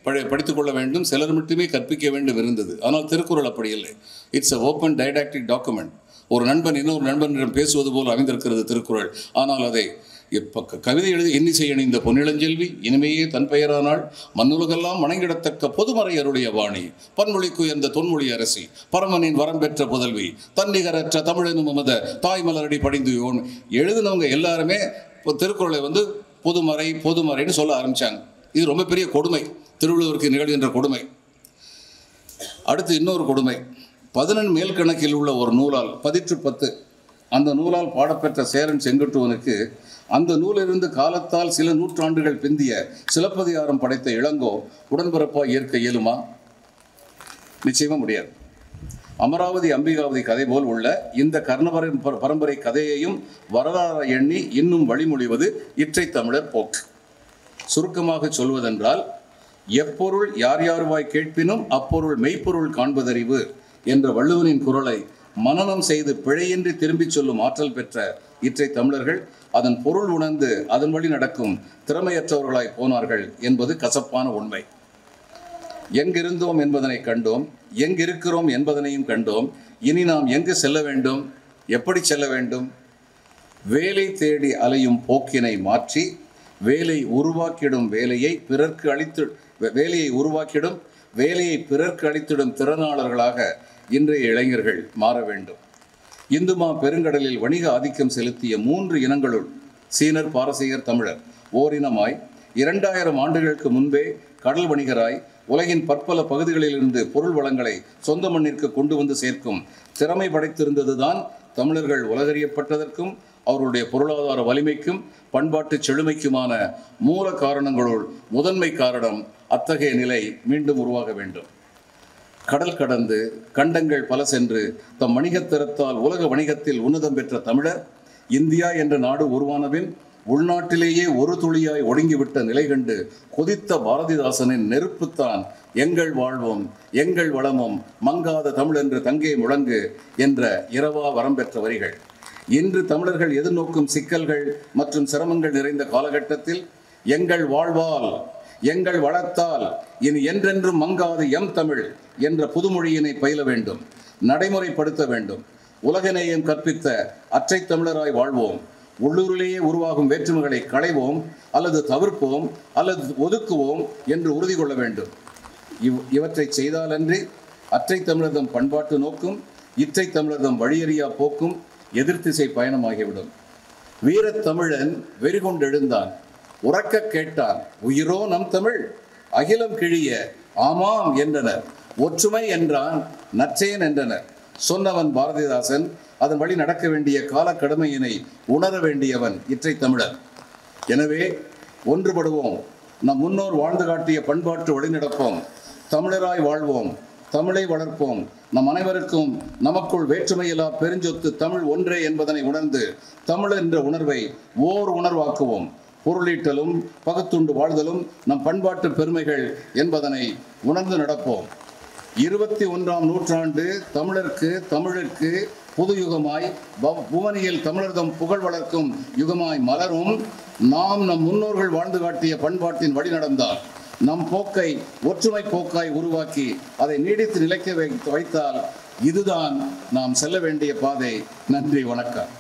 படித்துக் கொள்ள வேண்டும், சிலர் மட்டுமே கற்பிக்க வேண்டும் இருந்தது. ஆனால் திருக்குறள் அப்படி இல்லை. It's a open didactic document. ஒரு நண்பன் இன்னொரு நண்பனிடம் பேசுவது போல் அமைந்திருக்கிறது திருக்குறள். ஆனால் அதை கவிதை எழுதி இன்னிசை அணிந்த பொன்னிளஞ்செல்வி இனிமையே தன் பெயரானாள், மண்ணுலகெல்லாம் வணங்கிடத்தக்க பொதுமறையருடைய வாணி, பன்மொழிக்கு உயர்ந்த தொன்மொழி அரசி, பரமனின் வரம் பெற்ற புதல்வி, தன்னிகரற்ற தமிழனும் மத தாய்மலரடி படிந்து எழுதினவங்க எல்லாருமே திருக்குறளை பொதுமறைன்னு சொல்ல ஆரம்பித்தாங்க. இது ரொம்ப பெரிய கொடுமை, திருவள்ளுவருக்கு நிகழ்கின்ற கொடுமை. அடுத்து இன்னொரு கொடுமை, 11 மேல் கணக்கில் உள்ள ஒரு நூலால் பதிற்று 10 அந்த நூலால் பாடப்பெற்ற சேரன் செங்குட்டுவனுக்கு அந்த நூலிலிருந்து காலத்தால் சில நூற்றாண்டுகள் பிந்திய சிலப்பதிகாரம் படைத்த இளங்கோ உடன்பிறப்பாக ஏற்க இயலுமா? நிச்சயமா முடியாது. அமராவதி அம்பிகாவதி கதை போல் உள்ள இந்த பரம்பரை கதையையும் வரலாறு எண்ணி இன்னும் வழிமொழிவது இற்றை தமிழர் போக்கு. சுருக்கமாக சொல்வதென்றால், எப்பொருள் யார் யார்வாய் கேட்பினும் அப்பொருள் மெய்ப்பொருள் காண்பதறிவு என்ற வள்ளுவனின் குரலை மனனம் செய்து பிழையின்றி திரும்பிச் சொல்லும் ஆற்றல் பெற்ற இற்றை தமிழர்கள் அதன் பொருள் உணர்ந்து அதன் வழி நடக்கும் திறமையற்றவர்களாய் போனார்கள் என்பது கசப்பான உண்மை. எங்கிருந்தோம் என்பதனை கண்டோம், எங்கிருக்கிறோம் என்பதனையும் கண்டோம். இனி நாம் எங்கு செல்ல வேண்டும், எப்படி செல்ல வேண்டும்? வேலை தேடி அலையும் போக்கினை மாற்றி வேலையை உருவாக்கிடும் வேலையை பிறர்க்கு அளித்திடும் திறனாளர்களாக இன்றைய இளைஞர்கள் மாற வேண்டும். இந்துமா பெருங்கடலில் வணிக ஆதிக்கம் செலுத்திய 3 இனங்களுள் சீனர், பாரசீகர், தமிழர் ஓரினமாய் 2000 ஆண்டுகளுக்கு முன்பே கடல் வணிகராய் உலகின் பற்பல பகுதிகளிலிருந்து பொருள் வளங்களை சொந்த மண்ணிற்கு கொண்டு வந்து சேர்க்கும் திறமை படைத்திருந்ததுதான் தமிழர்கள் உலகறியப்பட்டதற்கும் அவருடைய பொருளாதார வலிமைக்கும் பண்பாட்டு செழுமைக்குமான மூல காரணங்களுள் முதன்மை காரணம் அத்தகைய நிலை மீண்டும் உருவாக வேண்டும். கடல் கடந்து கண்டங்கள் பல சென்று தம் வணிகத்திறத்தால் உலக வணிகத்தில் உன்னதம் பெற்ற தமிழர் இந்தியா என்ற நாடு உருவானபின் உள்நாட்டிலேயே ஒரு துளியாய் ஒடுங்கிவிட்ட நிலை கண்டு கொதித்த பாரதிதாசனின் நெருப்புத்தான் எங்கள் வாழ்வும் எங்கள் வளமும் மங்காத தமிழ் என்று தங்கே முழங்கு என்ற இரவா வரம் பெற்ற வரிகள் இன்று தமிழர்கள் எதிர்நோக்கும் சிக்கல்கள் மற்றும் சிரமங்கள் நிறைந்த காலகட்டத்தில் எங்கள் வாழ்வால் எங்கள் வளத்தால் இனி என்றென்றும் மங்காது எம் தமிழ் என்ற புதுமொழியினை பயில வேண்டும், நடைமுறைப்படுத்த வேண்டும். உலகநேயம் கற்பித்த அற்றை தமிழராய் வாழ்வோம். உள்ளூரிலேயே உருவாகும் வேற்றுமைகளை களைவோம் அல்லது தவிர்ப்போம் அல்லது ஒதுக்குவோம் என்று உறுதி கொள்ள வேண்டும். இவற்றை செய்தாலன்றி அற்றை தமிழர்தம் பண்பாட்டு நோக்கும் இற்றை தமிழர்தம் வழியறியா போக்கும் எதிர்த்திசை பயணமாகிவிடும். வீரத்தமிழன் வெறிகொண்டெழுந்தான், உறக்க கேட்டான், உயிரோ நம் தமிழ், அகிலம் கிழிய ஆமாம் என்றனர், ஒற்றுமை என்றான், நற்செயன் என்றனர். சொன்னவன் பாரதிதாசன். அதன் வழி நடக்க வேண்டிய கால கடமையினை உணர வேண்டியவன் இற்றை தமிழர். எனவே ஒன்றுபடுவோம், நம் முன்னோர் வாழ்ந்து காட்டிய பண்பாட்டு வழிநடப்போம், தமிழராய் வாழ்வோம், தமிழை வளர்ப்போம். நம் அனைவருக்கும் நமக்குள் வேற்றுமையில்லா பெருஞ்சொத்து தமிழ் ஒன்றே என்பதனை உணர்ந்து தமிழ் என்ற உணர்வை ஓர் உணர்வாக்குவோம். பொருளீட்டலும் பகுத்துண்டு வாழ்தலும் நம் பண்பாட்டு பெருமைகள் என்பதனை உணர்ந்து நடப்போம். 21ஆம் நூற்றாண்டு தமிழுக்கு புது யுகமாய் புவனியில் தமிழர்தம் புகழ் வளர்க்கும் யுகமாய் மலரும். நாம் நம் முன்னோர்கள் வாழ்ந்து காட்டிய பண்பாட்டின் வழி நடந்தால், நம் போக்கை ஒற்றுமை போக்காய் உருவாக்கி அதை நீடித்து நிலைக்க வைத்தால் இதுதான் நாம் செல்ல வேண்டிய பாதை. நன்றி, வணக்கம்.